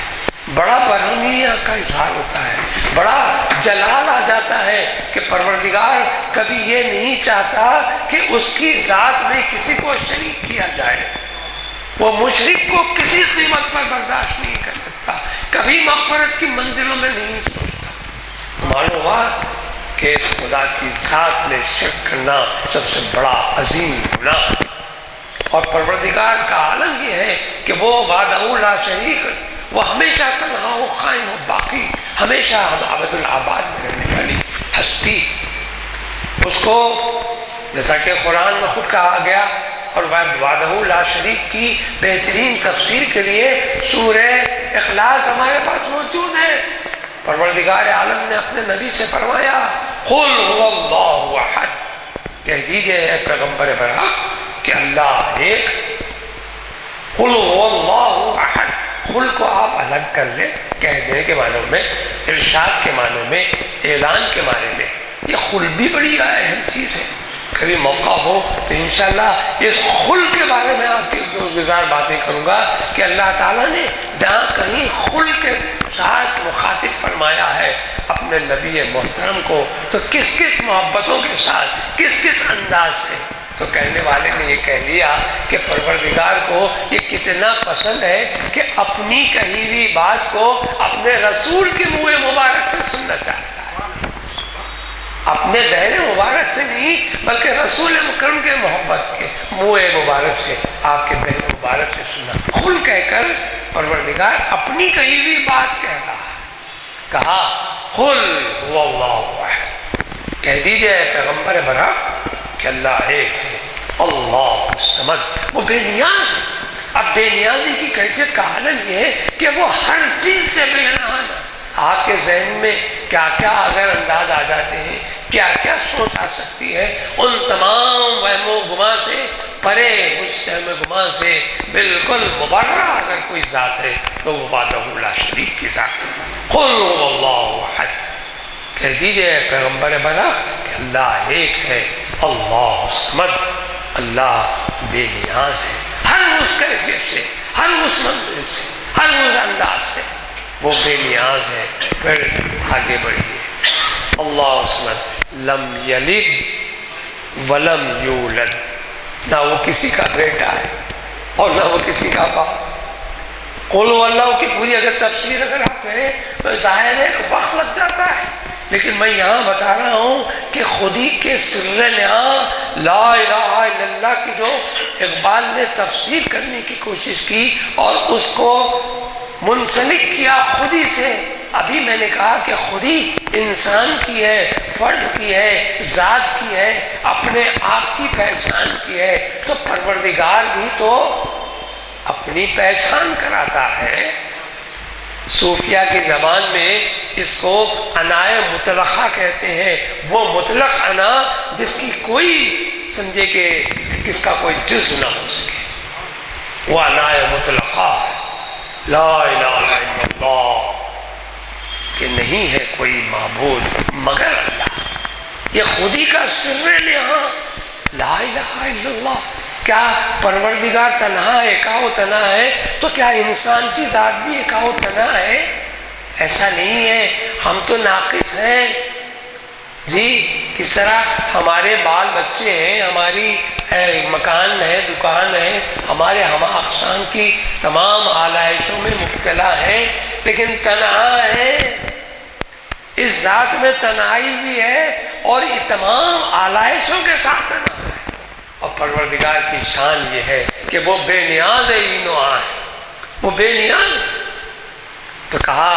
S4: بڑا برہمیہ کا اظہار ہوتا ہے، بڑا جلال آ جاتا ہے کہ پروردگار کبھی یہ نہیں چاہتا کہ اس کی ذات میں کسی کو شریک کیا جائے۔ وہ مشرک کو کسی قیمت پر برداشت نہیں کر سکتا، کبھی مغفرت کی منزلوں میں نہیں سوچتا۔ معلوم ہوا کہ اس خدا کی ذات میں شرک کرنا سب سے بڑا عظیم گناہ ہے۔ اور پروردگار کا عالم یہ ہے کہ وہ وحدہ لا شریک، وہ ہمیشہ تنہا و قائم و باقی، ہمیشہ ابد الآباد میں رہنے والی ہستی۔ اس کو جیسا کہ قرآن میں خود کہا گیا، اور وحدہ لا شریک کی بہترین تفسیر کے لیے سورہ اخلاص ہمارے پاس موجود ہے۔ پروردگار عالم نے اپنے نبی سے فرمایا قل هو اللہ احد، کہہ دیجئے اے پیغمبر برحق کہ اللہ ایک۔ قل هو اللہ احد، قل کو آپ الگ کر لیں، کہہ دیں کے معنوں میں، ارشاد کے معنوں میں، اعلان کے معنی میں۔ یہ قل بھی بڑی اہم چیز ہے۔ کبھی موقع ہو تو انشاءاللہ اس خل کے بارے میں آپ کی گزار باتیں کروں گا کہ اللہ تعالیٰ نے جہاں کہیں خل کے ساتھ مخاطب فرمایا ہے اپنے نبی محترم کو، تو کس کس محبتوں کے ساتھ، کس کس انداز سے۔ تو کہنے والے نے یہ کہہ دیا کہ پروردگار کو یہ کتنا پسند ہے کہ اپنی کہی ہوئی بات کو اپنے رسول کے منہ مبارک سے سننا چاہتا ہے، اپنے دہن مبارک سے نہیں بلکہ رسول مکرم کے محبت کے منہ مبارک سے، آپ کے دہن مبارک سے سنا۔ قل کہہ کر پروردگار اپنی کہی ہوئی بات کہہ رہا ہے۔ کہا قل هو اللہ احد، کہہ دیجئے پیغمبر برحق کہ اللہ ایک ہے، اللہ الصمد، وہ بے نیاز ہے۔ اب بے نیازی کی کیفیت کا عالم یہ ہے کہ وہ ہر چیز سے بے نیاز ہے۔ آپ کے ذہن میں کیا کیا اگر انداز آ جاتے ہیں، کیا کیا سوچ آ سکتی ہے، ان تمام وہم و گمان سے پرے، اس وہم و گمان سے بالکل مبرہ اگر کوئی ذات ہے تو وہ وحدہ لا شریک کی ذات ہے۔ قل هو اللہ احد، کہہ دیجئے پیغمبر برحق کہ اللہ ایک ہے، اللہ الصمد، اللہ بے نیاز ہے، ہر اس کیفیت سے، ہر اس منزل سے، ہر اس انداز سے وہ بے نیاز ہے۔ پھر آگے بڑھیے، اللہ الصمد لم یلد ولم یولد، نہ وہ کسی کا بیٹا ہے اور نہ وہ کسی کا باپ ہے۔ قل هو اللہ کی پوری اگر تفسیر اگر آپ کریں تو ظاہر ہے کہ وقت لگ جاتا ہے، لیکن میں یہاں بتا رہا ہوں کہ خودی کے سر نہاں لا الہ الا اللہ کی جو اقبال نے تفسیر کرنے کی کوشش کی اور اس کو منسلک کیا خودی سے، ابھی میں نے کہا کہ خودی انسان کی ہے، فرد کی ہے، ذات کی ہے، اپنے آپ کی پہچان کی ہے، تو پروردگار بھی تو اپنی پہچان کراتا ہے۔ صوفیہ کی زبان میں اس کو انائے مطلقہ کہتے ہیں، وہ مطلق انا جس کی کوئی سمجھے کہ کس کا کوئی جز نہ ہو سکے، وہ انائے مطلقہ ہے۔ لا الہ الا اللہ، کہ نہیں ہے کوئی معبود مگر اللہ، یہ خودی کا سر نہاں لا الہ الا اللہ۔ کیا پروردگار تنہا ایکاؤ تنہا ہے تو کیا انسان کی ذات بھی ایکاؤ تنہا ہے؟ ایسا نہیں ہے، ہم تو ناقص ہیں جی۔ کس طرح ہمارے بال بچے ہیں، ہماری مکان ہے، دکان ہے، ہمارے ہمہ اقسام کی تمام آلائشوں میں مبتلا ہیں، لیکن تنہا ہے۔ اس ذات میں تنہائی بھی ہے اور یہ تمام آلائشوں کے ساتھ تنہا ہے۔ اور پروردگار کی شان یہ ہے کہ وہ بے نیاز ہے، ہے وہ بے نیاز ہے۔ تو کہا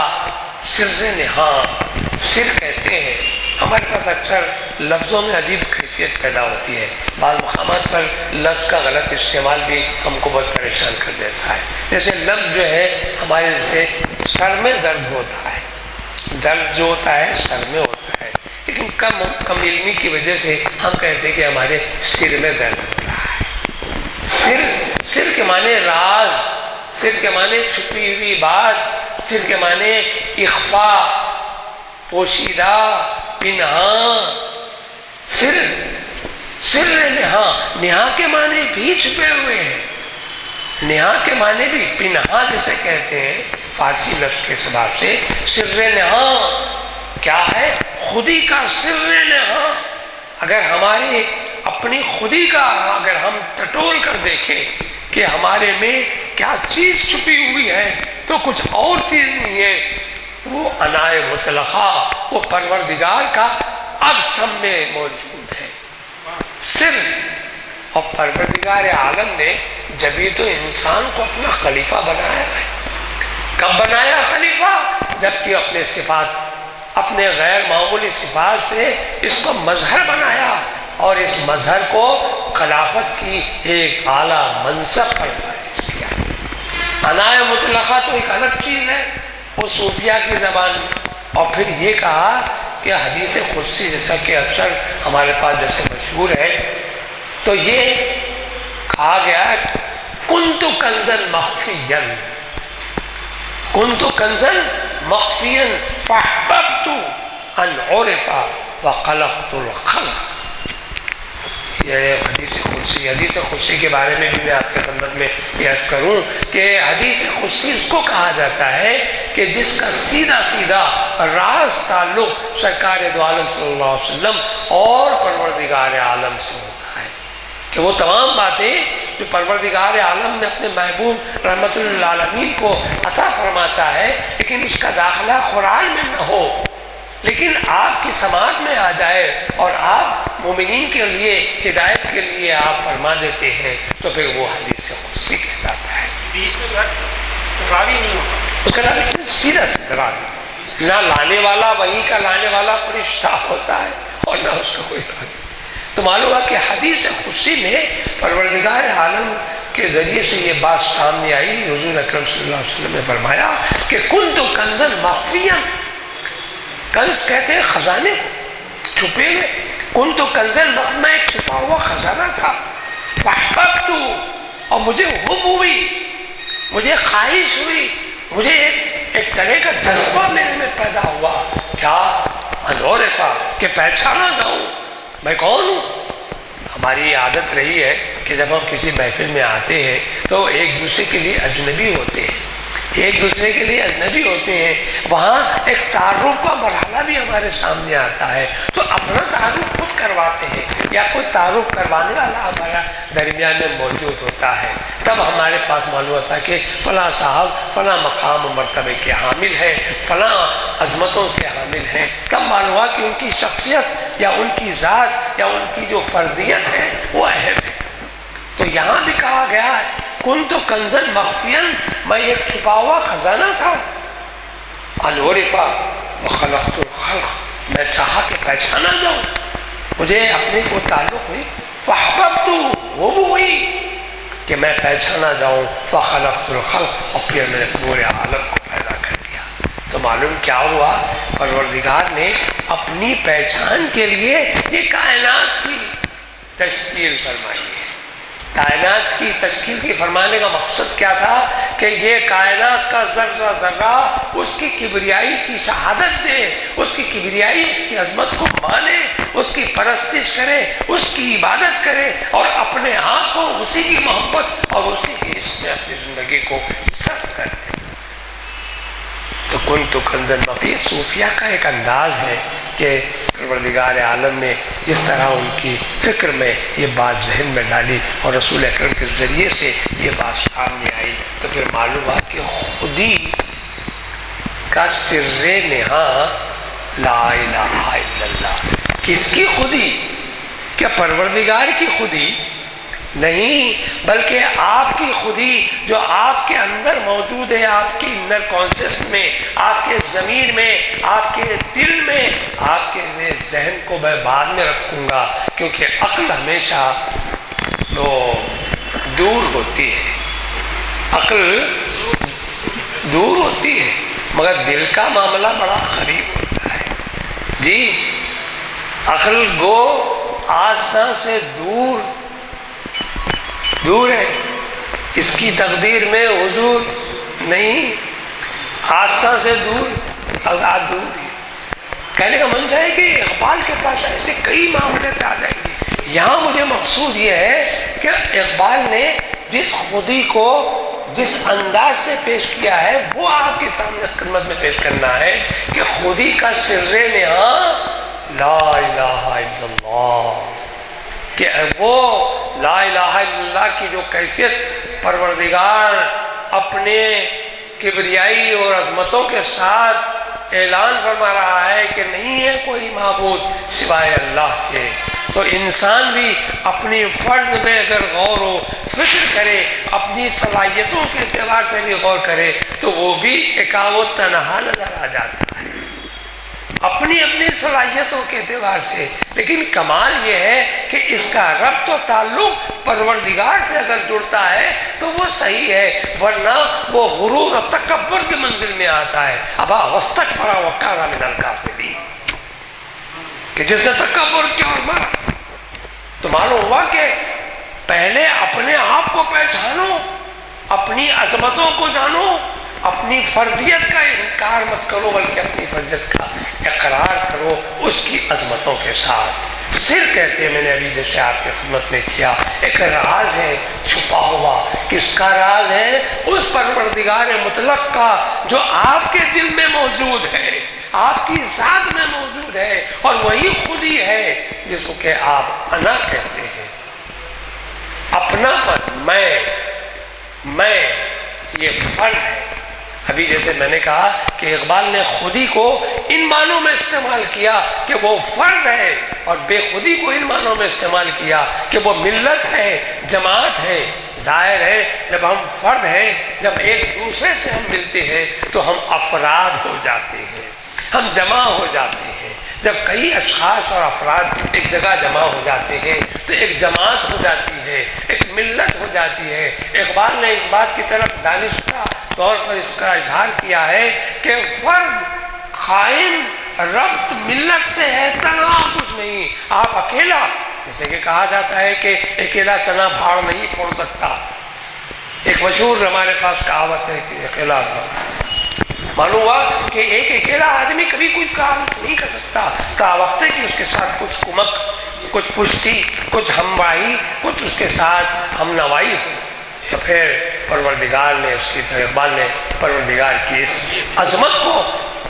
S4: سر نہاں، سر کہتے ہیں، ہمارے پاس اکثر لفظوں میں عجیب کیفیت پیدا ہوتی ہے، بعض مقامات پر لفظ کا غلط استعمال بھی ہم کو بہت پریشان کر دیتا ہے۔ جیسے لفظ جو ہے ہمارے سے سر میں درد ہوتا ہے، درد جو ہوتا ہے سر میں ہوتا ہے، لیکن کم علمی کی وجہ سے ہم کہتے ہیں کہ ہمارے سر میں درد ہو رہا ہے۔ سر کے معنی راز، سر کے معنی چھپی ہوئی بات، سر کے معنی اخفا، پوشیدہ، پنہاں۔ سر نہاں، نہاں کے معنی بھی چھپے ہوئے ہیں، نہاں کے معنی بھی پنہاں جسے کہتے ہیں فارسی لفظ کے سبب سے۔ سر نہاں کیا ہے؟ خودی کا سر نہاں۔ اگر ہماری اپنی خودی کا اگر ہم ٹٹول کر دیکھیں کہ ہمارے میں کیا چیز چھپی ہوئی ہے تو کچھ اور چیز نہیں ہے، وہ انائے مطلقہ، وہ پروردگار کا اقسم میں موجود ہے سر۔ اور پروردگار عالم نے جبھی تو انسان کو اپنا خلیفہ بنایا ہے۔ کب بنایا خلیفہ؟ جبکہ اپنے صفات، اپنے غیر معمولی صفات سے اس کو مظہر بنایا اور اس مظہر کو خلافت کی ایک اعلیٰ منصب پر فائز کیا۔ انائے مطلقہ تو ایک الگ چیز ہے وہ صوفیہ کی زبان میں۔ اور پھر یہ کہا کہ حدیث قدسی جیسا کہ اکثر ہمارے پاس جیسے مشہور ہے، تو یہ کہا گیا ہے کنت کنزن مخفیا، کنت کنزن مخفیا فاحببت ان عرف وخلقت الخلق۔ یہ حدیث قدسی کے بارے میں بھی میں آپ کے خدمت میں عرض کروں کہ حدیث قدسی اس کو کہا جاتا ہے کہ جس کا سیدھا سیدھا راز تعلق سرکار دو عالم صلی اللہ علیہ وسلم اور پروردگار عالم سے ہوتا ہے، کہ وہ تمام باتیں جو پروردگار عالم نے اپنے محبوب رحمت للعالمین کو عطا فرماتا ہے، لیکن اس کا داخلہ قرآن میں نہ ہو لیکن آپ کی سماعت میں آ جائے اور آپ مومنین کے لیے ہدایت کے لیے آپ فرما دیتے ہیں تو پھر وہ حدیث قدسی کہلاتا ہے۔
S2: بیچ میں راوی نہیں ہوتا،
S4: اس کا راوی سیدھا سیدھا راوی، نہ لانے والا وہی کا لانے والا فرشتہ ہوتا ہے اور نہ اس کا کوئی راوی۔ تو معلوم ہے کہ حدیث قدسی میں پروردگار عالم کے ذریعے سے یہ بات سامنے آئی۔ حضور اکرم صلی اللہ علیہ وسلم نے فرمایا کہ کنت کنزا مخفیا، کنز کہتے ہیں خزانے کو، چھپے ہوئے، کنت کنزا مخفیا، میں ایک چھپا ہوا خزانہ تھا، فاحببت، اور مجھے حب ہوئی، مجھے خواہش ہوئی، مجھے ایک طرح کا جذبہ میرے میں پیدا ہوا، کیا ان عرفا، کہ پہچانا جاؤں میں کون ہوں۔ ہماری عادت رہی ہے کہ جب ہم کسی محفل میں آتے ہیں تو ایک دوسرے کے لیے اجنبی ہوتے ہیں، ایک دوسرے کے لیے اجنبی ہوتے ہیں، وہاں ایک تعارف کا مرحلہ بھی ہمارے سامنے آتا ہے، تو اپنا تعارف خود کرواتے ہیں یا کوئی تعارف کروانے والا ہمارا درمیان میں موجود ہوتا ہے، تب ہمارے پاس معلوم ہوتا ہے کہ فلاں صاحب فلاں مقام و مرتبے کے حامل ہیں، فلاں عظمتوں کے حامل ہیں، تب معلوم ہوا کہ ان کی شخصیت یا ان کی ذات یا ان کی جو فردیت ہے وہ اہم ہے۔ تو یہاں بھی کہا گیا ہے کنت کنزا مخفیا، میں ایک چھپا ہوا خزانہ تھا، ان عرفا وخلقت الخلق، میں چاہا کہ پہچانا جاؤں، مجھے اپنے کو تعلق ہوئی، فاحببت، وہ ہوئی کہ میں پہچانا جاؤں، فخلقت الخلق، اور پھر میں نے پورے عالم کو پیدا کر دیا۔ تو معلوم کیا ہوا، پروردگار نے اپنی پہچان کے لیے یہ کائنات کی تشکیل فرمائی ہے۔ کائنات کی تشکیل کی فرمانے کا مقصد کیا تھا کہ یہ کائنات کا ذرہ ذرہ اس کی کبریائی کی شہادت دے، اس کی کبریائی، اس کی عظمت کو مانے، اس کی پرستش کرے، اس کی عبادت کرے اور اپنے آپ کو اسی کی محبت اور اسی کی عشق میں اپنی زندگی کو صرف کر دے۔ تو کنت کنزا مخفیا صوفیہ کا ایک انداز ہے کہ پروردگار عالم نے جس طرح ان کی فکر میں یہ بات ذہن میں ڈالی اور رسول اکرم کے ذریعے سے یہ بات سامنے آئی، تو پھر معلوم ہوا کہ خودی کا سر نہاں لا الہ الا اللہ۔ کس کی خودی؟ کیا پروردگار کی خودی؟ نہیں، بلکہ آپ کی خودی جو آپ کے اندر موجود ہے، آپ کے انر کانشیس میں، آپ کے ضمیر میں، آپ کے دل میں، آپ کے ذہن کو میں بعد میں رکھوں گا، کیونکہ عقل ہمیشہ وہ دور ہوتی ہے، عقل دور ہوتی ہے، مگر دل کا معاملہ بڑا قریب ہوتا ہے۔ جی، عقل گو آستہ سے دور ہے، اس کی تقدیر میں حضور نہیں، آستہ سے دور، آزاد دور ہے۔ کہنے کا منشا ہے کہ اقبال کے پاس ایسے کئی معاملے آ جائیں گے، یہاں مجھے مقصود یہ ہے کہ اقبال نے جس خودی کو جس انداز سے پیش کیا ہے وہ آپ کے سامنے خدمت میں پیش کرنا ہے کہ خودی کا سر نہاں لا الہ الا اللہ، کہ وہ لا الہ الا اللہ کی جو کیفیت پروردگار اپنے کبریائی اور عظمتوں کے ساتھ اعلان فرما رہا ہے کہ نہیں ہے کوئی معبود سوائے اللہ کے، تو انسان بھی اپنی فرد میں اگر غور و فکر کرے، اپنی صلاحیتوں کے اعتبار سے بھی غور کرے تو وہ بھی ایکاو تنہا نظر آ جاتا ہے اپنی صلاحیتوں کے اعتبار سے۔ لیکن کمال یہ ہے کہ اس کا ربط و تعلق پروردگار سے اگر جڑتا ہے تو وہ صحیح ہے، ورنہ وہ غرور و تکبر کے منزل میں آتا ہے۔ ابا واستکبر وکان من الکافرین، کہ جس نے تکبر کیا اور مارا۔ تو معلوم ہوا کہ پہلے اپنے آپ کو پہچانو، اپنی عظمتوں کو جانو، اپنی فردیت کا انکار مت کرو بلکہ اپنی فردیت کا اقرار کرو اس کی عظمتوں کے ساتھ۔ سر کہتے ہیں، میں نے ابھی جیسے آپ کی خدمت میں کیا، ایک راز ہے چھپا ہوا۔ کس کا راز ہے؟ اس پروردگار مطلق کا جو آپ کے دل میں موجود ہے، آپ کی ذات میں موجود ہے، اور وہی خودی ہے جس کو کہ آپ انا کہتے ہیں۔ اپنا پر میں یہ فرد ہے۔ ابھی جیسے میں نے کہا کہ اقبال نے خودی کو ان معنوں میں استعمال کیا کہ وہ فرد ہے، اور بے خودی کو ان معنوں میں استعمال کیا کہ وہ ملت ہے، جماعت ہے۔ ظاہر ہے جب ہم فرد ہیں، جب ایک دوسرے سے ہم ملتے ہیں تو ہم افراد ہو جاتے ہیں، ہم جمع ہو جاتے ہیں۔ جب کئی اشخاص اور افراد ایک جگہ جمع ہو جاتے ہیں تو ایک جماعت ہو جاتی ہے، ایک ملت ہو جاتی ہے۔ اقبال نے اس بات کی طرف دانشورانہ طور پر اس کا اظہار کیا ہے کہ فرد قائم ربط ملت سے ہے، تنہا کچھ نہیں۔ آپ اکیلا، جیسے کہ کہا جاتا ہے کہ اکیلا چنا بھاڑ نہیں پھوڑ سکتا، ایک مشہور ہمارے پاس کہاوت ہے کہ اکیلا معلوم ہوا کہ ایک اکیلا آدمی کبھی کچھ کام نہیں کر سکتا، تا وقت ہے کہ اس کے ساتھ کچھ کمک، کچھ پشتی، کچھ ہمراہی، کچھ اس کے ساتھ ہم نوائی ہو۔ تو پھر پروردگار نے اس کی، اقبال نے پروردگار کی اس عظمت کو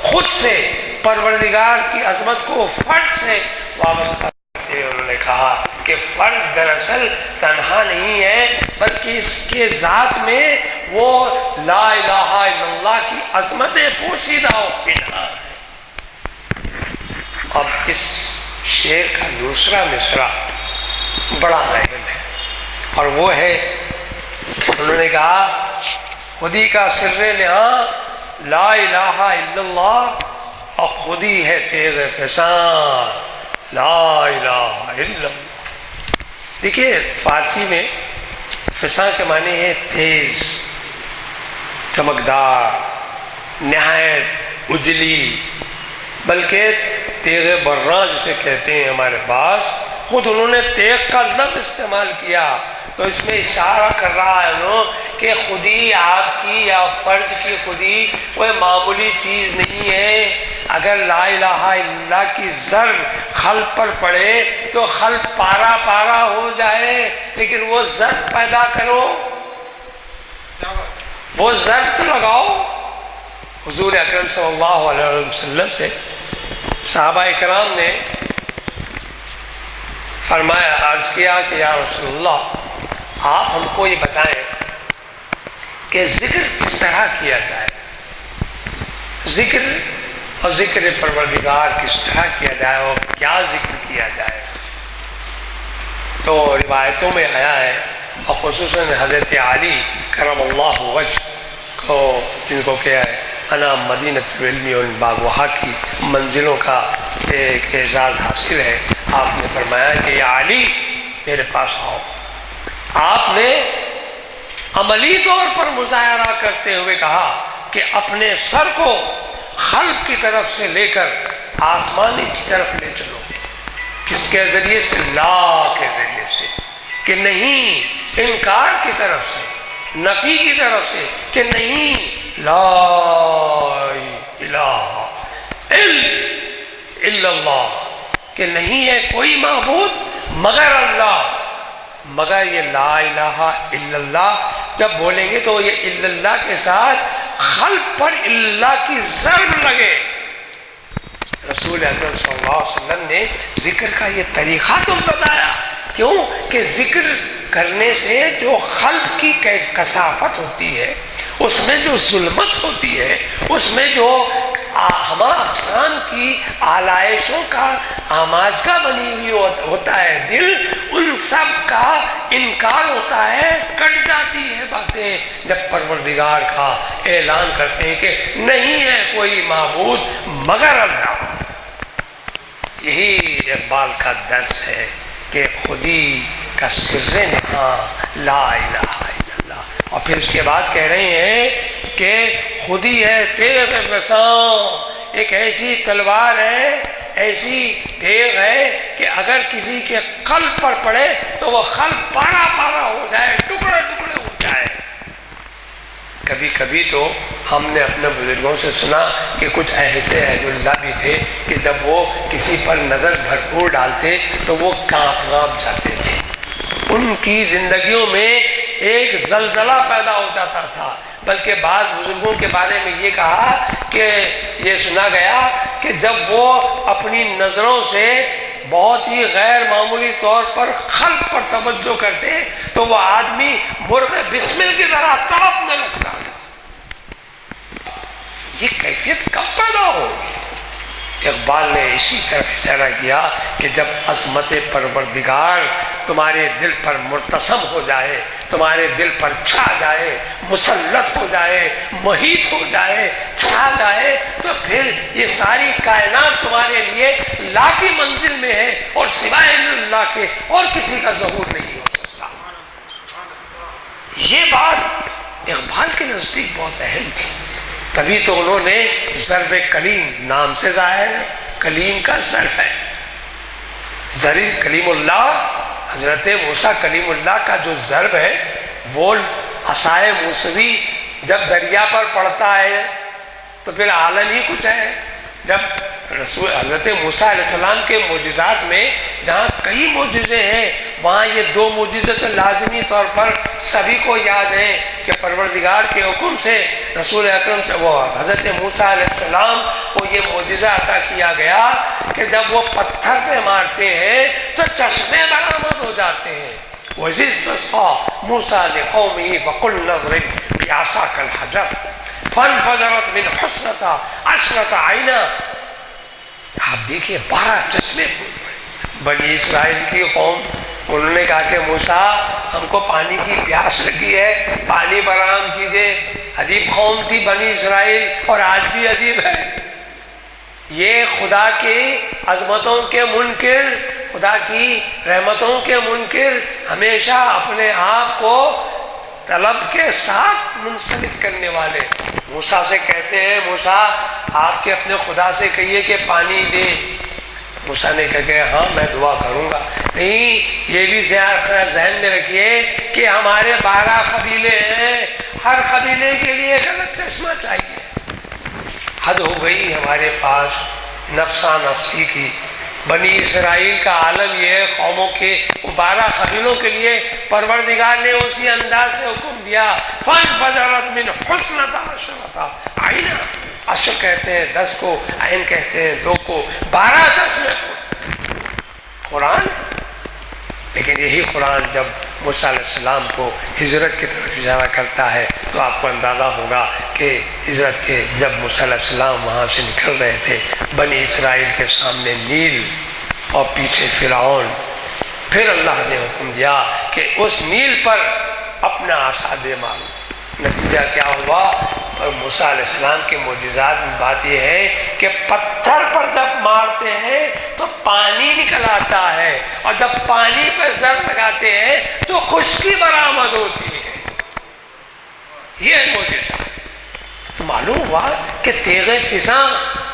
S4: خود سے، پروردگار کی عظمت کو فرد سے وابستہ کرتے ہوئے انہوں نے کہا کہ فرد دراصل تنہا نہیں ہے، بلکہ اس کے ذات میں وہ لا الہ الا اللہ کی عظمت پوشیدہ و پنہاں ہے۔ اب اس شعر کا دوسرا مصرع بڑا اہم ہے، اور وہ ہے، انہوں نے کہا خودی کا سر نہاں لا الہ الا اللہ، اور خودی ہے تیغ فسان لا الہ الا اللہ۔ دیکھیے فارسی میں فسان کے معنی ہے تیز، چمکدار، نہایت اجلی، بلکہ تیغ براں جسے کہتے ہیں ہمارے پاس، خود انہوں نے تیغ کا لفظ استعمال کیا، تو اس میں اشارہ کر رہا ہے انہوں کہ خودی آپ کی یا فرد کی خودی کوئی معمولی چیز نہیں ہے۔ اگر لا الہ الا اللہ کی ضرب خلق پر پڑے تو خلق پارا پارا ہو جائے، لیکن وہ ضرب پیدا کرو، وہ ضرب تو لگاؤ۔ حضور اکرم صلی اللہ علیہ وسلم سے صحابہ اکرام نے فرمایا، عرض کیا کہ یا رسول اللہ آپ ہم کو یہ بتائیں کہ ذکر کس طرح کیا جائے، ذکر اور ذکر پروردگار کس طرح کیا جائے اور کیا ذکر کیا جائے۔ تو روایتوں میں آیا ہے، اور خصوصاً حضرت علی کرم اللہ وجہ کو، جن کو کیا ہے انا مدینۃ العلم والباغ کی منزلوں کا ایک اعزاز حاصل ہے، آپ نے فرمایا کہ یا علی میرے پاس آؤ۔ آپ نے عملی طور پر مظاہرہ کرتے ہوئے کہا کہ اپنے سر کو خلق کی طرف سے لے کر آسمانی کی طرف لے چلو۔ کس کے ذریعے سے؟ لا کے ذریعے سے، کہ نہیں، انکار کی طرف سے، نفی کی طرف سے، کہ نہیں، لا الہ الا اللہ، کہ نہیں ہے کوئی معبود مگر اللہ۔ مگر یہ لا الہ الا اللہ جب بولیں گے تو یہ الا اللہ کے ساتھ خلق پر اللہ کی ضرب لگے۔ رسول اکرم صلی اللہ علیہ وسلم نے ذکر کا یہ طریقہ تو بتایا، کیوں کہ ذکر کرنے سے جو خلق کی کثافت ہوتی ہے، اس میں جو ظلمت ہوتی ہے، اس میں جو ہما اقسام کی آلائشوں کا آماجگاہ بنی ہوئی ہوتا ہے دل، ان سب کا انکار ہوتا ہے، کٹ جاتی ہے باتیں جب پروردگار کا اعلان کرتے ہیں کہ نہیں ہے کوئی معبود مگر اللہ۔ یہی اقبال کا درس ہے کہ خودی کا سر نہاں لا الہ الا اللہ، اور پھر اس کے بعد کہہ رہے ہیں کہ خودی ہے تیغ فسان، ایک ایسی تلوار ہے، ایسی تیغ ہے کہ اگر کسی کے قلب پر پڑے تو وہ قلب پارا پارا ہو جائے، ٹکڑے ٹکڑے ہو جائے۔ کبھی کبھی تو ہم نے اپنے بزرگوں سے سنا کہ کچھ ایسے اہل اللہ بھی تھے کہ جب وہ کسی پر نظر بھرپور ڈالتے تو وہ کانپ جاتے تھے، ان کی زندگیوں میں ایک زلزلہ پیدا ہو جاتا تھا۔ بلکہ بعض بزرگوں کے بارے میں یہ کہا کہ یہ سنا گیا کہ جب وہ اپنی نظروں سے بہت ہی غیر معمولی طور پر خلق پر توجہ کرتے تو وہ آدمی مرغ بسمل کی طرح تڑپنے لگتا تھا۔ یہ کیفیت کب پیدا ہوگی؟ اقبال نے اسی طرف اشارہ کیا کہ جب عظمت پروردگار تمہارے دل پر مرتسم ہو جائے، تمہارے دل پر چھا جائے، مسلط ہو جائے، محیط ہو جائے، چھا جائے، تو پھر یہ ساری کائنات تمہارے لیے لا کی منزل میں ہے اور سوائے اللہ کے اور کسی کا ظہور نہیں ہو سکتا۔ یہ بات اقبال کے نزدیک بہت اہم تھی، تبھی تو انہوں نے ضرب کلیم، نام سے ظاہر ہے کلیم کا ضرب ہے، ضرب کلیم اللہ، حضرت موسیٰ کلیم اللہ کا جو ضرب ہے وہ عصائے موسوی جب دریا پر پڑتا ہے تو پھر عالم ہی کچھ ہے۔ جب رسول حضرت موسیٰ علیہ السلام کے معجزات میں جہاں کئی معجزے ہیں، وہاں یہ دو معجزے تو لازمی طور پر سبھی کو یاد ہیں کہ پروردگار کے حکم سے رسول اکرم سے وہ حضرت موسیٰ علیہ السلام کو یہ معجزہ عطا کیا گیا کہ جب وہ پتھر پہ مارتے ہیں تو چشمے برآمد ہو جاتے ہیں۔ وَإِذِ اسْتَسْقَىٰ مُوسَىٰ لِقَوْمِهِ فَقُلْنَا اضْرِبْ بِعَصَاكَ الْحَجَرَ فَانْفَجَرَتْ مِنْ حُسْنَةَ عَشْرَةَ عَيْنًا۔ آپ دیکھیے 12 چشمے پھوٹ پڑے۔ بنی اسرائیل کی قوم، انہوں نے کہا کہ موسیٰ ہم کو پانی کی پیاس لگی ہے، پانی فراہم کیجئے۔ عجیب قوم تھی بنی اسرائیل، اور آج بھی عجیب ہے۔ یہ خدا کی عظمتوں کے منکر، خدا کی رحمتوں کے منکر، ہمیشہ اپنے آپ کو طلب کے ساتھ منسلک کرنے والے موسیٰ سے کہتے ہیں موسیٰ آپ کے اپنے خدا سے کہیے کہ پانی دے۔ موسیٰ نے کہا کہ ہاں میں دعا کروں گا۔ نہیں، یہ بھی ذہن میں رکھیے کہ ہمارے 12 قبیلے ہیں، ہر قبیلے کے لیے ایک الگ چشمہ چاہیے۔ حد ہو گئی ہمارے پاس نفسا نفسی کی۔ بنی اسرائیل کا عالم یہ ہے، قوموں کے 12 قبیلوں کے لیے پروردگار نے اسی انداز سے حکم دیا فَانْفَجَرَتْ مِنْ حُسْنَةَ عَشْرَةَ عَيْنًا، عشر کہتے ہیں 10 کو، عین کہتے ہیں 2 کو، 12 چشمے کو قرآن ہے۔ لیکن یہی قرآن جب موسیٰ علیہ السلام کو ہجرت کی طرف اشارہ کرتا ہے تو آپ کو اندازہ ہوگا کہ ہجرت کے جب موسیٰ علیہ السلام وہاں سے نکل رہے تھے، بنی اسرائیل کے سامنے نیل اور پیچھے فرعون، پھر اللہ نے حکم دیا کہ اس نیل پر اپنا عصا دے مارو۔ نتیجہ کیا ہوا؟ اور موسیٰ علیہ السلام کے معجزات میں بات یہ ہے کہ پتھر پر جب مارتے ہیں تو پانی نکل آتا ہے، اور جب پانی پہ ضرب لگاتے ہیں تو خشکی برآمد ہوتی ہے۔ یہ معجزہ تو معلوم ہوا کہ تیغ فضاں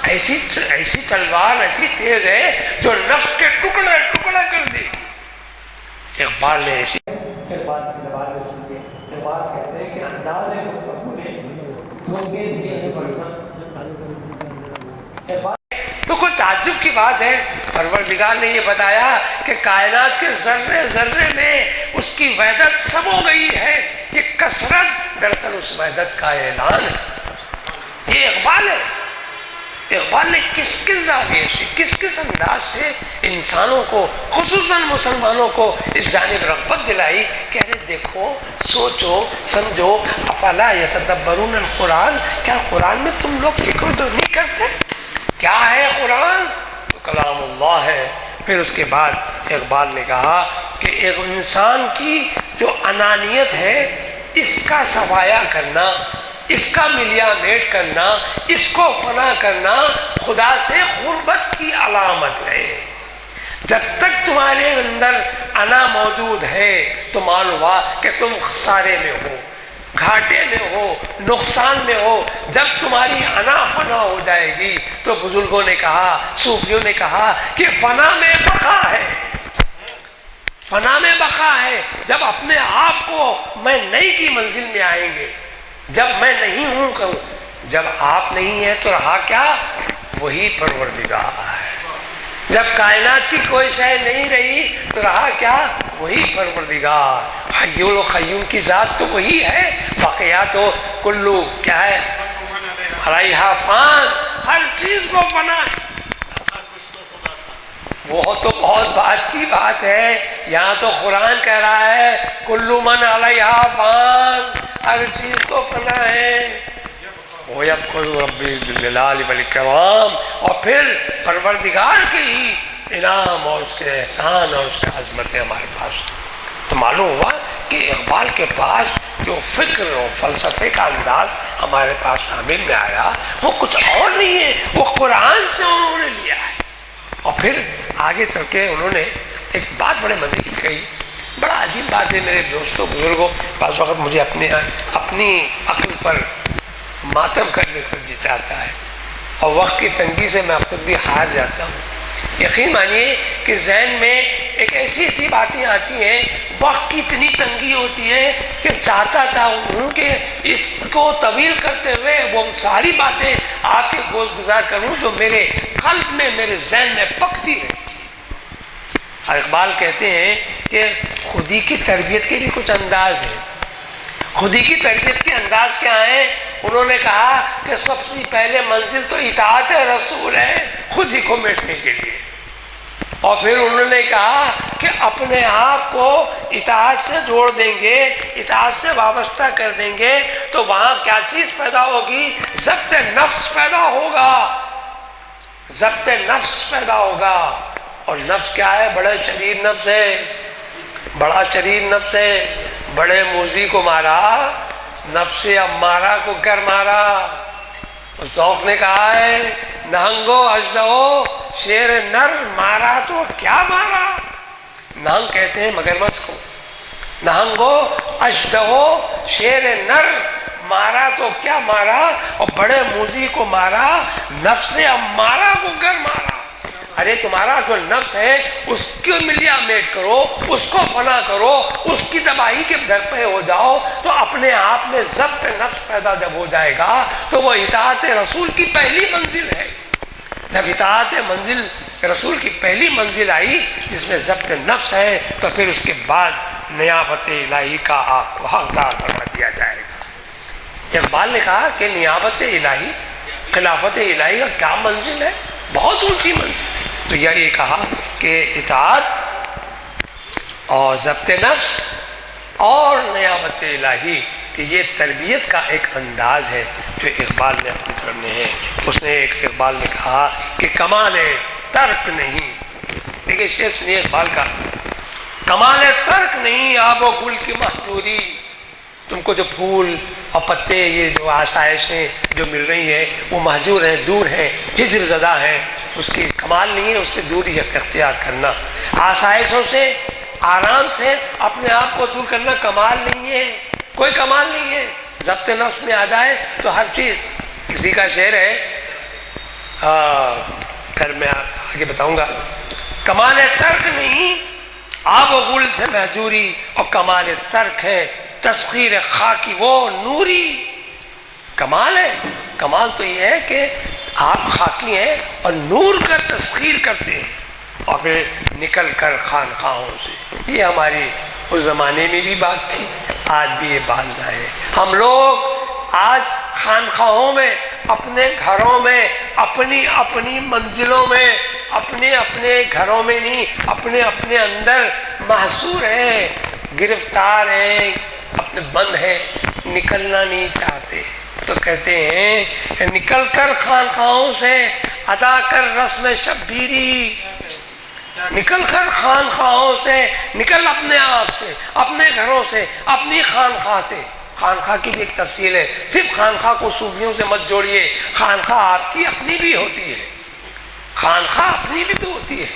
S4: ایسی تلوار ایسی تیز ہے جو نفس کے ٹکڑے ٹکڑے کر دے گی۔ اقبال نے ایسی اقبال کی زبان میں سنتے اقبال کہتے ہیں کہ انداز گفتگو نے مجھے دیے ہیں بڑھنا۔ تو کوئی تعجب کی بات ہے، پروردگار نے یہ بتایا کہ کائنات کے ذرے ذرے میں اس کی وحدت سب ہو گئی ہے۔ یہ کثرت دراصل اس وحدت کا اعلان ہے۔ یہ اقبال ہے۔ اقبال نے کس زاویے سے، کس انداز سے انسانوں کو، خصوصاً مسلمانوں کو اس جانب رغبت دلائی کہ ارے دیکھو، سوچو، سمجھو، افلا یتدبرون القرآن، کیا قرآن میں تم لوگ فکر تو نہیں کرتے؟ کیا ہے قرآن؟ تو کلام اللہ ہے۔ پھر اس کے بعد اقبال نے کہا کہ ایک انسان کی جو انانیت ہے اس کا صفایا کرنا، اس کا ملیا میٹ کرنا، اس کو فنا کرنا خدا سے غربت کی علامت ہے۔ جب تک تمہارے اندر انا موجود ہے تو معلوم ہوا کہ تم خسارے میں ہو، گھاٹے میں ہو، نقصان میں ہو۔ جب تمہاری انا فنا ہو جائے گی تو بزرگوں نے کہا، صوفیوں نے کہا کہ فنا میں بقا ہے، فنا میں بقا ہے۔ جب اپنے آپ کو میں نہیں کی منزل میں آئیں گے، جب میں نہیں ہوں کہوں، جب آپ نہیں ہیں تو رہا کیا؟ وہی پروردگار ہے۔ جب کائنات کی کوئی شے نہیں رہی تو رہا کیا؟ وہی پروردگار۔ حی القیوم کی ذات تو وہی ہے، باقیات تو کلو کیا ہے؟ علیہا فان، ہر چیز کو فنا ہے۔ وہ تو بہت بات کی بات ہے، یہاں تو قرآن کہہ رہا ہے کلو من علیہا فان، ہر چیز کو فنا ہے۔ وَيَدْخُلُ رَبِّي ذُو الْجَلَالِ وَالْإِكْرَامِ، اور پھر پروردگار کے ہی انعام اور اس کے احسان اور اس کی عظمت ہمارے پاس۔ تو معلوم ہوا کہ اقبال کے پاس جو فکر اور فلسفے کا انداز ہمارے پاس شامل میں آیا وہ کچھ اور نہیں ہے، وہ قرآن سے انہوں نے لیا ہے۔ اور پھر آگے چل کے انہوں نے ایک بات بڑے مزے کی کہی، بڑا عجیب بات ہے میرے دوستوں بزرگوں، بعض وقت مجھے اپنی عقل پر ماتم کرنے کو جی چاہتا ہے، اور وقت کی تنگی سے میں خود بھی ہار جاتا ہوں۔ یقین مانیے کہ ذہن میں ایک ایسی باتیں آتی ہیں، وقت کی اتنی تنگی ہوتی ہے کہ چاہتا تھا کہ اس کو طویل کرتے ہوئے وہ ساری باتیں آپ کے گوش گزار کروں جو میرے قلب میں، میرے ذہن میں پکتی رہتی ہیں۔ اور اقبال کہتے ہیں کہ خودی کی تربیت کے بھی کچھ انداز ہیں۔ خودی کی تربیت کے انداز کیا ہیں؟ انہوں نے کہا کہ سب سے پہلے منزل تو اطاعت رسول ہے، خود ہی کو میٹنے کے لیے، اور پھر انہوں نے کہا کہ اپنے آپ کو اطاعت سے جوڑ دیں گے، اطاعت سے وابستہ کر دیں گے تو وہاں کیا چیز پیدا ہوگی؟ ضبط نفس پیدا ہوگا، ضبط نفس پیدا ہوگا۔ اور نفس کیا ہے؟ بڑا شریر نفس ہے، بڑا شریر نفس ہے۔ بڑے موذی کو مارا، نفس امارہ کو گر مارا۔ ذوق نے کہا ہے نہنگو اژدہو شیر نر مارا تو کیا مارا؟ نہنگ کہتے ہیں مگرمچھ کو، نہنگو اژدہو شیر نر مارا تو کیا مارا، اور بڑے موذی کو مارا، نفس امارہ کو گر مارا۔ ارے تمہارا جو نفس ہے اس کو ملیا میٹ کرو، اس کو فنا کرو، اس کی تباہی کے در پہ ہو جاؤ تو اپنے آپ میں ضبط نفس پیدا جب ہو جائے گا تو وہ اطاعت رسول کی پہلی منزل ہے۔ جب اطاعت رسول کی پہلی منزل آئی جس میں ضبط نفس ہے تو پھر اس کے بعد نیابت الہی کا آپ کو حقدار بنا دیا جائے گا۔ اقبال نے کہا کہ نیابت الہی، خلافت الہی کا کیا منزل ہے؟ بہت اونچی منزل ہے۔ تو یہ کہا کہ اطاعت اور ضبط نفس اور نیابت الہی کہ یہ تربیت کا ایک انداز ہے جو اقبال نے اپنے سامنے ہے۔ اس نے ایک اقبال نے کہا کہ کمال ترک نہیں، دیکھیے شعر سنیے اقبال کا، کمال ترک نہیں آب و گل کی مہجوری، تم کو جو پھول اور پتے یہ جو آسائشیں جو مل رہی ہیں وہ مہجور ہیں، دور ہیں، ہجر زدہ ہیں، اس کی کمال نہیں ہے، اس سے دوری اختیار کرنا، آسائشوں سے، آرام سے اپنے آپ کو دور کرنا کمال نہیں ہے، کوئی کمال نہیں ہے۔ ضبط نفس میں آ جائے تو ہر چیز، کسی کا شعر ہے کل میں آگے بتاؤں گا، کمال ترک نہیں آب و گل سے مہجوری، اور کمال ترک ہے تسخیر خاکی وہ نوری۔ کمال ہے، کمال تو یہ ہے کہ آپ خاکی ہیں اور نور کا تسخیر کرتے ہیں، اور پھر نکل کر خانخواہوں سے۔ یہ ہماری اس زمانے میں بھی بات تھی، آج بھی یہ بات ظاہر ہے۔ ہم لوگ آج خانخواہوں میں، اپنے گھروں میں، اپنی اپنی منزلوں میں، اپنے اپنے گھروں میں نہیں، اپنے اپنے اندر محصور ہیں، گرفتار ہیں، اپنے بند ہیں، نکلنا نہیں چاہتے۔ تو کہتے ہیں کہ نکل کر خانخواہوں سے ادا کر رسم شبیری، نکل کر خانخواہوں سے، نکل اپنے آپ سے، اپنے گھروں سے، اپنی خانخواہ سے۔ خانخواہ کی بھی ایک تفصیل ہے، صرف خانخواہ کو صوفیوں سے مت جوڑیے، خانخواہ آپ کی اپنی بھی ہوتی ہے، خانخواہ اپنی بھی تو ہوتی ہے،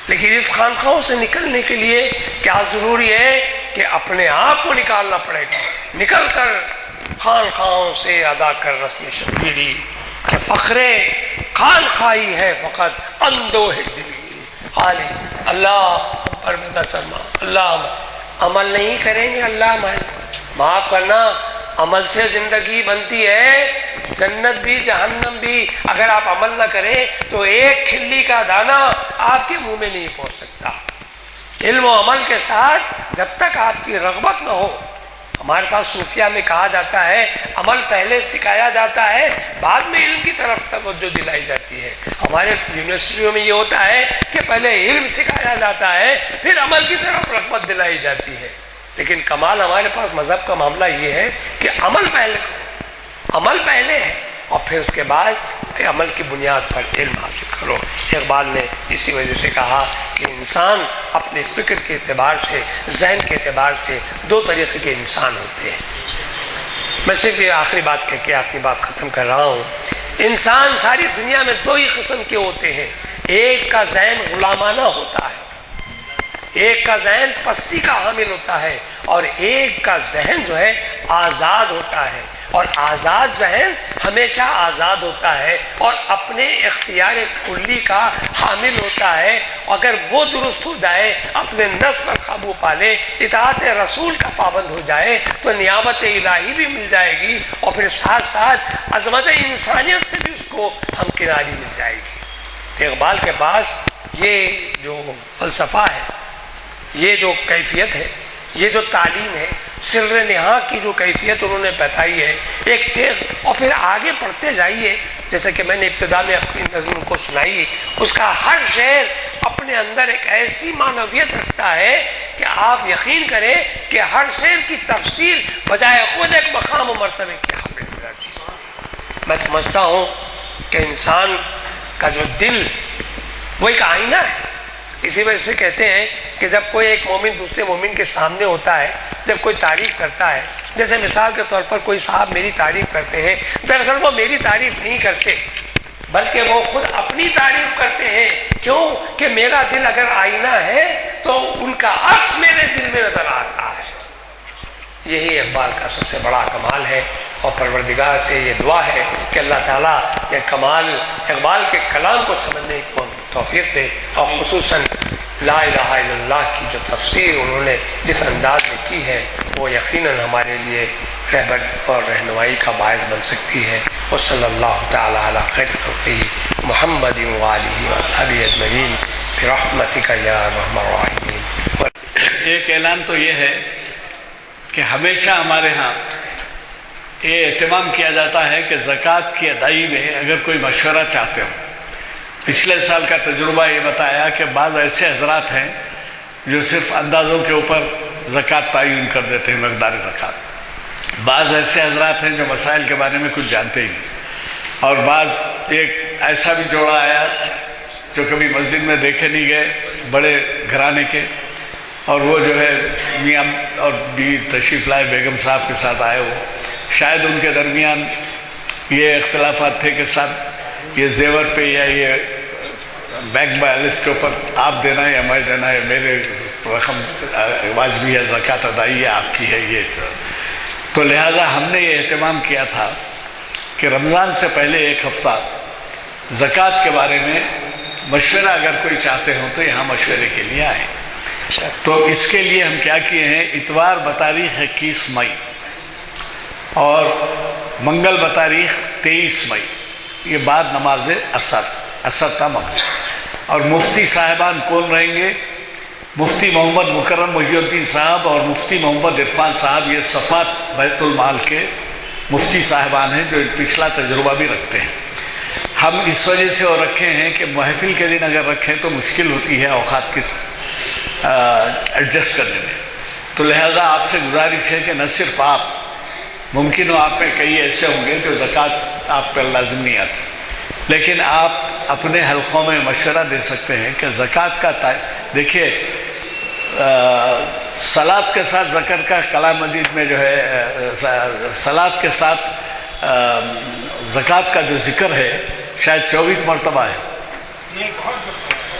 S4: لیکن اس خانخواہوں سے نکلنے کے لیے کیا ضروری ہے کہ اپنے آپ کو نکالنا پڑے گا۔ نکل کر خانخواہوں سے ادا کر رسم شبیری، کہ فخر خانخواہی ہے فقط اندوہ دلگیری۔ خالی اللہ پر مدد فرما، اللہ عمل نہیں کریں گے، اللہ معاف کرنا، عمل سے زندگی بنتی ہے، جنت بھی جہنم بھی۔ اگر آپ عمل نہ کریں تو ایک کھلی کا دانہ آپ کے منہ میں نہیں پہنچ سکتا۔ علم و عمل کے ساتھ جب تک آپ کی رغبت نہ ہو، ہمارے پاس صوفیہ میں کہا جاتا ہے عمل پہلے سکھایا جاتا ہے، بعد میں علم کی طرف توجہ دلائی جاتی ہے۔ ہمارے یونیورسٹیوں میں یہ ہوتا ہے کہ پہلے علم سکھایا جاتا ہے، پھر عمل کی طرف رغبت دلائی جاتی ہے۔ لیکن کمال ہمارے پاس مذہب کا معاملہ یہ ہے کہ عمل پہلے کرو، عمل پہلے ہے۔ اور پھر اس کے بعد عمل کی بنیاد پر علم حاصل کرو۔ اقبال نے اسی وجہ سے کہا کہ انسان اپنے فکر کے اعتبار سے، ذہن کے اعتبار سے دو طریقے کے انسان ہوتے ہیں۔ میں صرف یہ آخری بات کہہ کے اپنی بات ختم کر رہا ہوں۔ انسان ساری دنیا میں دو ہی قسم کے ہوتے ہیں، ایک کا ذہن غلامانہ ہوتا ہے، ایک کا ذہن پستی کا حامل ہوتا ہے، اور ایک کا ذہن جو ہے آزاد ہوتا ہے، اور آزاد ذہن ہمیشہ آزاد ہوتا ہے اور اپنے اختیار کلی کا حامل ہوتا ہے۔ اگر وہ درست ہو جائے، اپنے نفس پر قابو پا لے، اطاعت رسول کا پابند ہو جائے، تو نعمت الہی بھی مل جائے گی، اور پھر ساتھ ساتھ عظمت انسانیت سے بھی اس کو ہمکناری مل جائے گی۔ تو اقبال کے پاس یہ جو فلسفہ ہے، یہ جو کیفیت ہے، یہ جو تعلیم ہے، سر نہا کی جو کیفیت انہوں نے بتائی ہے، ایک تیغ، اور پھر آگے پڑھتے جائیے، جیسے کہ میں نے ابتدا میں اپنی نظم کو سنائی، اس کا ہر شعر اپنے اندر ایک ایسی معنویت رکھتا ہے کہ آپ یقین کریں کہ ہر شعر کی تفسیر بجائے خود ایک مقام و مرتبے کی حامل ہو جاتی ہے۔ میں سمجھتا ہوں کہ انسان کا جو دل وہ ایک آئینہ ہے۔ اسی وجہ سے کہتے ہیں کہ جب کوئی ایک مومن دوسرے مومن کے سامنے ہوتا ہے، جب کوئی تعریف کرتا ہے، جیسے مثال کے طور پر کوئی صاحب میری تعریف کرتے ہیں، دراصل وہ میری تعریف نہیں کرتے بلکہ وہ خود اپنی تعریف کرتے ہیں۔ کیوں کہ میرا دل اگر آئینہ ہے تو ان کا عکس میرے دل میں نظر آتا ہے۔ یہی اقبال کا سب سے بڑا کمال ہے، اور پروردگار سے یہ دعا ہے کہ اللہ تعالیٰ یہ کمال اقبال کے کلام کو سمجھنے کی توفیق دے، اور خصوصاً لا الہ الا اللہ کی جو تفسیر انہوں نے جس انداز میں کی ہے، وہ یقیناً ہمارے لیے رہبر اور رہنمائی کا باعث بن سکتی ہے۔ وصلی اللہ تعالیٰ علی خیر خلقہ محمد وآلہ وصحبہ اجمعین برحمتک یا ارحم الراحمین۔
S3: ایک اعلان تو یہ ہے کہ ہمیشہ ہمارے ہاں یہ اہتمام کیا جاتا ہے کہ زکوٰۃ کی ادائیگی میں اگر کوئی مشورہ چاہتے ہو، پچھلے سال کا تجربہ یہ بتایا کہ بعض ایسے حضرات ہیں جو صرف اندازوں کے اوپر زکوٰۃ تعین کر دیتے ہیں، مقدار زکوٰۃ۔ بعض ایسے حضرات ہیں جو مسائل کے بارے میں کچھ جانتے ہی نہیں، اور بعض ایک ایسا بھی جوڑا آیا جو کبھی مسجد میں دیکھے نہیں گئے، بڑے گھرانے کے، اور وہ جو ہے میاں اور بیوی تشریف لائے، بیگم صاحب کے ساتھ آئے، وہ شاید ان کے درمیان یہ اختلافات تھے کہ صاحب یہ زیور پہ یا یہ بینک بیلنس کے اوپر آپ دینا یا میں دینا ہے، میرے رقم واجبی ہے، زکوٰۃ ادائی ہے، آپ کی ہے، یہ تو لہٰذا ہم نے یہ اہتمام کیا تھا کہ رمضان سے پہلے ایک ہفتہ زکوٰۃ کے بارے میں مشورہ اگر کوئی چاہتے ہوں تو یہاں مشورے کے لیے آئیں۔ تو اس کے لیے ہم کیا کیے ہیں، اتوار بتاریخ 21 مئی اور منگل بتاریخ 23 مئی، یہ بعد نماز اثر تا مغرب، اور مفتی صاحبان کون رہیں گے؟ مفتی محمد مکرم محی الدین صاحب اور مفتی محمد عرفان صاحب، یہ صفات بیت المال کے مفتی صاحبان ہیں جو پچھلا تجربہ بھی رکھتے ہیں۔ ہم اس وجہ سے اور رکھے ہیں کہ محفل کے دن اگر رکھیں تو مشکل ہوتی ہے اوقات کی ایڈجسٹ کرنے میں، تو لہٰذا آپ سے گزارش ہے کہ نہ صرف آپ، ممکن ہو آپ میں کئی ایسے ہوں گے جو زکوٰۃ آپ پر لازم نہیں آتی، لیکن آپ اپنے حلقوں میں مشورہ دے سکتے ہیں کہ زکوٰۃ کا دیکھیے صلاۃ کے ساتھ ذکر کا کلام مجید میں جو ہے صلاۃ کے ساتھ زکوٰۃ کا جو ذکر ہے شاید 24 مرتبہ ہے،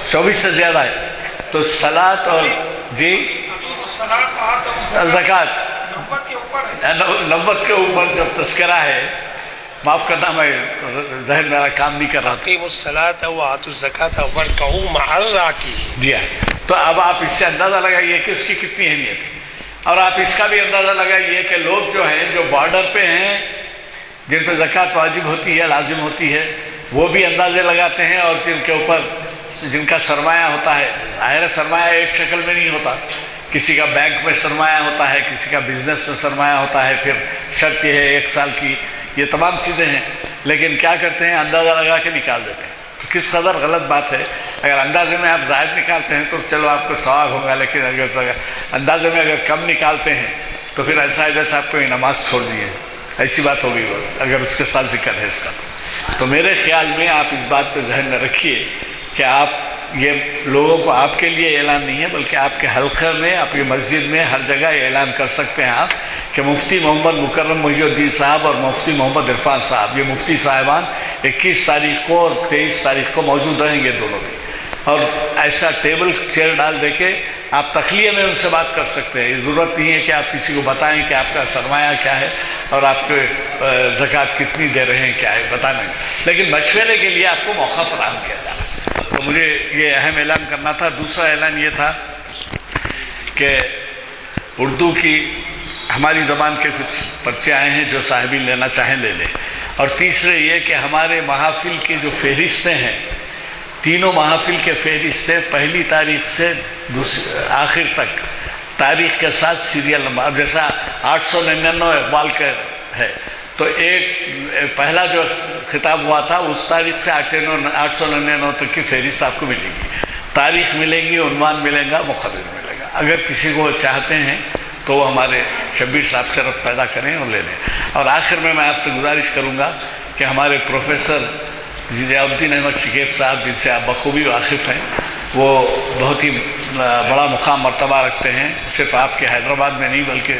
S3: 24 سے زیادہ ہے، تو صلاۃ اور جی زکوٰۃ 90 کے اوپر جب تذکرہ ہے، معاف کرنا میں ذہن میرا کام نہیں کر رہا تھا،
S4: اقیموا الصلاۃ وآتوا الزکاۃ وارکعوا مع الراکعین۔
S3: جی ہاں، تو اب آپ اس سے اندازہ لگائیے کہ اس کی کتنی اہمیت ہے، اور آپ اس کا بھی اندازہ لگائیے کہ لوگ جو ہیں جو بارڈر پہ ہیں جن پہ زکوٰۃ واجب ہوتی ہے، لازم ہوتی ہے، وہ بھی اندازے لگاتے ہیں، اور جن کے اوپر جن کا سرمایہ ہوتا ہے، ظاہر سرمایہ ایک شکل میں نہیں ہوتا، کسی کا بینک میں سرمایہ ہوتا ہے، کسی کا بزنس میں سرمایہ ہوتا ہے، پھر شرط یہ ہے 1 سال کی، یہ تمام چیزیں ہیں، لیکن کیا کرتے ہیں اندازہ لگا کے نکال دیتے ہیں، تو کس قدر غلط بات ہے۔ اگر اندازے میں آپ زائد نکالتے ہیں تو چلو آپ کو ثواب ہوگا، لیکن اگر اندازے میں اگر کم نکالتے ہیں تو پھر ایسا ہے جیسے آپ کو یہ نماز چھوڑ دی ہے، ایسی بات ہوگی اگر اس کے ساتھ ذکر ہے اس کا تو میرے خیال میں آپ اس بات پہ ذہن میں رکھیے کہ آپ یہ لوگوں کو آپ کے لیے اعلان نہیں ہے بلکہ آپ کے حلقے میں، آپ کی مسجد میں، ہر جگہ یہ اعلان کر سکتے ہیں آپ کہ مفتی محمد مکرم محی الدین صاحب اور مفتی محمد عرفان صاحب، یہ مفتی صاحبان 21 تاریخ کو اور 23 تاریخ کو موجود رہیں گے دونوں بھی، اور ایسا ٹیبل چیئر ڈال دے کے آپ تخلیہ میں ان سے بات کر سکتے ہیں۔ یہ ضرورت نہیں ہے کہ آپ کسی کو بتائیں کہ آپ کا سرمایہ کیا ہے اور آپ کے زکوٰۃ کتنی دے رہے ہیں کیا ہے، بتانا ہے، لیکن مشورے کے لیے آپ کو موقع فراہم کیا جا رہا ہے۔ تو مجھے یہ اہم اعلان کرنا تھا۔ دوسرا اعلان یہ تھا کہ اردو کی ہماری زبان کے کچھ پرچے آئے ہیں، جو صاحبین لینا چاہیں لے لیں، اور تیسرے یہ کہ ہمارے محافل کی جو فہرستیں ہیں، تینوں محافل کے فہرستیں 1 تاریخ سے آخر تک تاریخ کے ساتھ سیریل نمبر، اب جیسا 899 اقبال کا ہے تو ایک پہلا جو خطاب ہوا تھا اس تاریخ سے 899 تک کی فہرست آپ کو ملے گی، تاریخ ملے گی، عنوان ملے گا، مقرر ملے گا۔ اگر کسی کو چاہتے ہیں تو وہ ہمارے شبیر صاحب سے ربط پیدا کریں اور لے لیں۔ اور آخر میں آپ سے گزارش کروں گا کہ ہمارے پروفیسر ضیاء الدین احمد شکیب صاحب، جن سے آپ بخوبی واقف ہیں، وہ بہت ہی بڑا مقام مرتبہ رکھتے ہیں، صرف آپ کے حیدرآباد میں نہیں بلکہ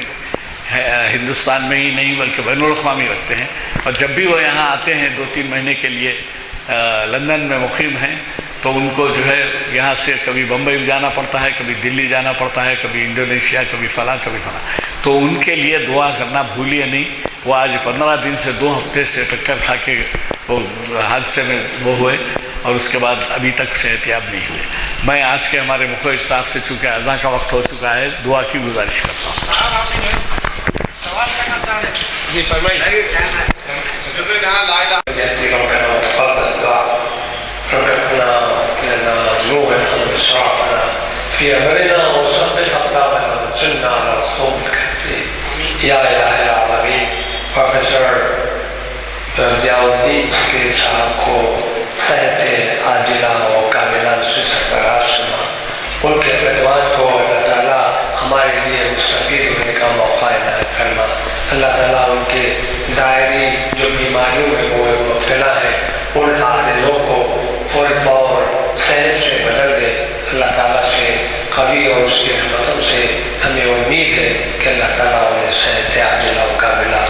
S3: ہندوستان میں ہی نہیں بلکہ بین الاقوامی رکھتے ہیں، اور جب بھی وہ یہاں آتے ہیں 2-3 مہینے کے لیے لندن میں مقیم ہیں تو ان کو جو ہے یہاں سے کبھی بمبئی جانا پڑتا ہے، کبھی دلی جانا پڑتا ہے، کبھی انڈونیشیا، کبھی فلاں کبھی فلاں، تو ان کے لیے دعا کرنا بھولیے نہیں۔ وہ آج 15 دن سے 2 ہفتے سے ٹکر کھا کے وہ حادثے میں وہ ہوئے اور اس کے بعد ابھی تک صحتیاب نہیں ہوئے۔ میں آج کے ہمارے مخرج صاحب سے چونکہ اذاں کا وقت ہو چکا ہے دعا کی گزارش کرتا ہوں۔
S2: سوال کرنا چاہ رہے ہیں؟
S4: جی فرمائیے۔ ربنا وتقبل دعاء ربنا اغفر لنا ذنوبنا واسرافنا في امرنا وثبت اقدامنا وانصرنا على القوم الكافرين یا الہ العالمین۔ پروفیسر ضیاء الدین شکیب صاحب کو صحت عاجلہ و کاملہ سے سرفراز فرما، ان کے خدمات کو اللہ تعالیٰ ہمارے لیے مستفید ہونے کا موقع عنایت فرما۔ اللہ تعالیٰ ان کے ظاہری جو بیماریوں میں وہ مبتلا ہے ان عارضوں کو فل فور صحت سے بدل دے۔ اللہ تعالیٰ سے قوی اور اس کی رحمتوں سے ہمیں امید ہے کہ اللہ تعالیٰ انہیں صحت عاجلہ و کاملہ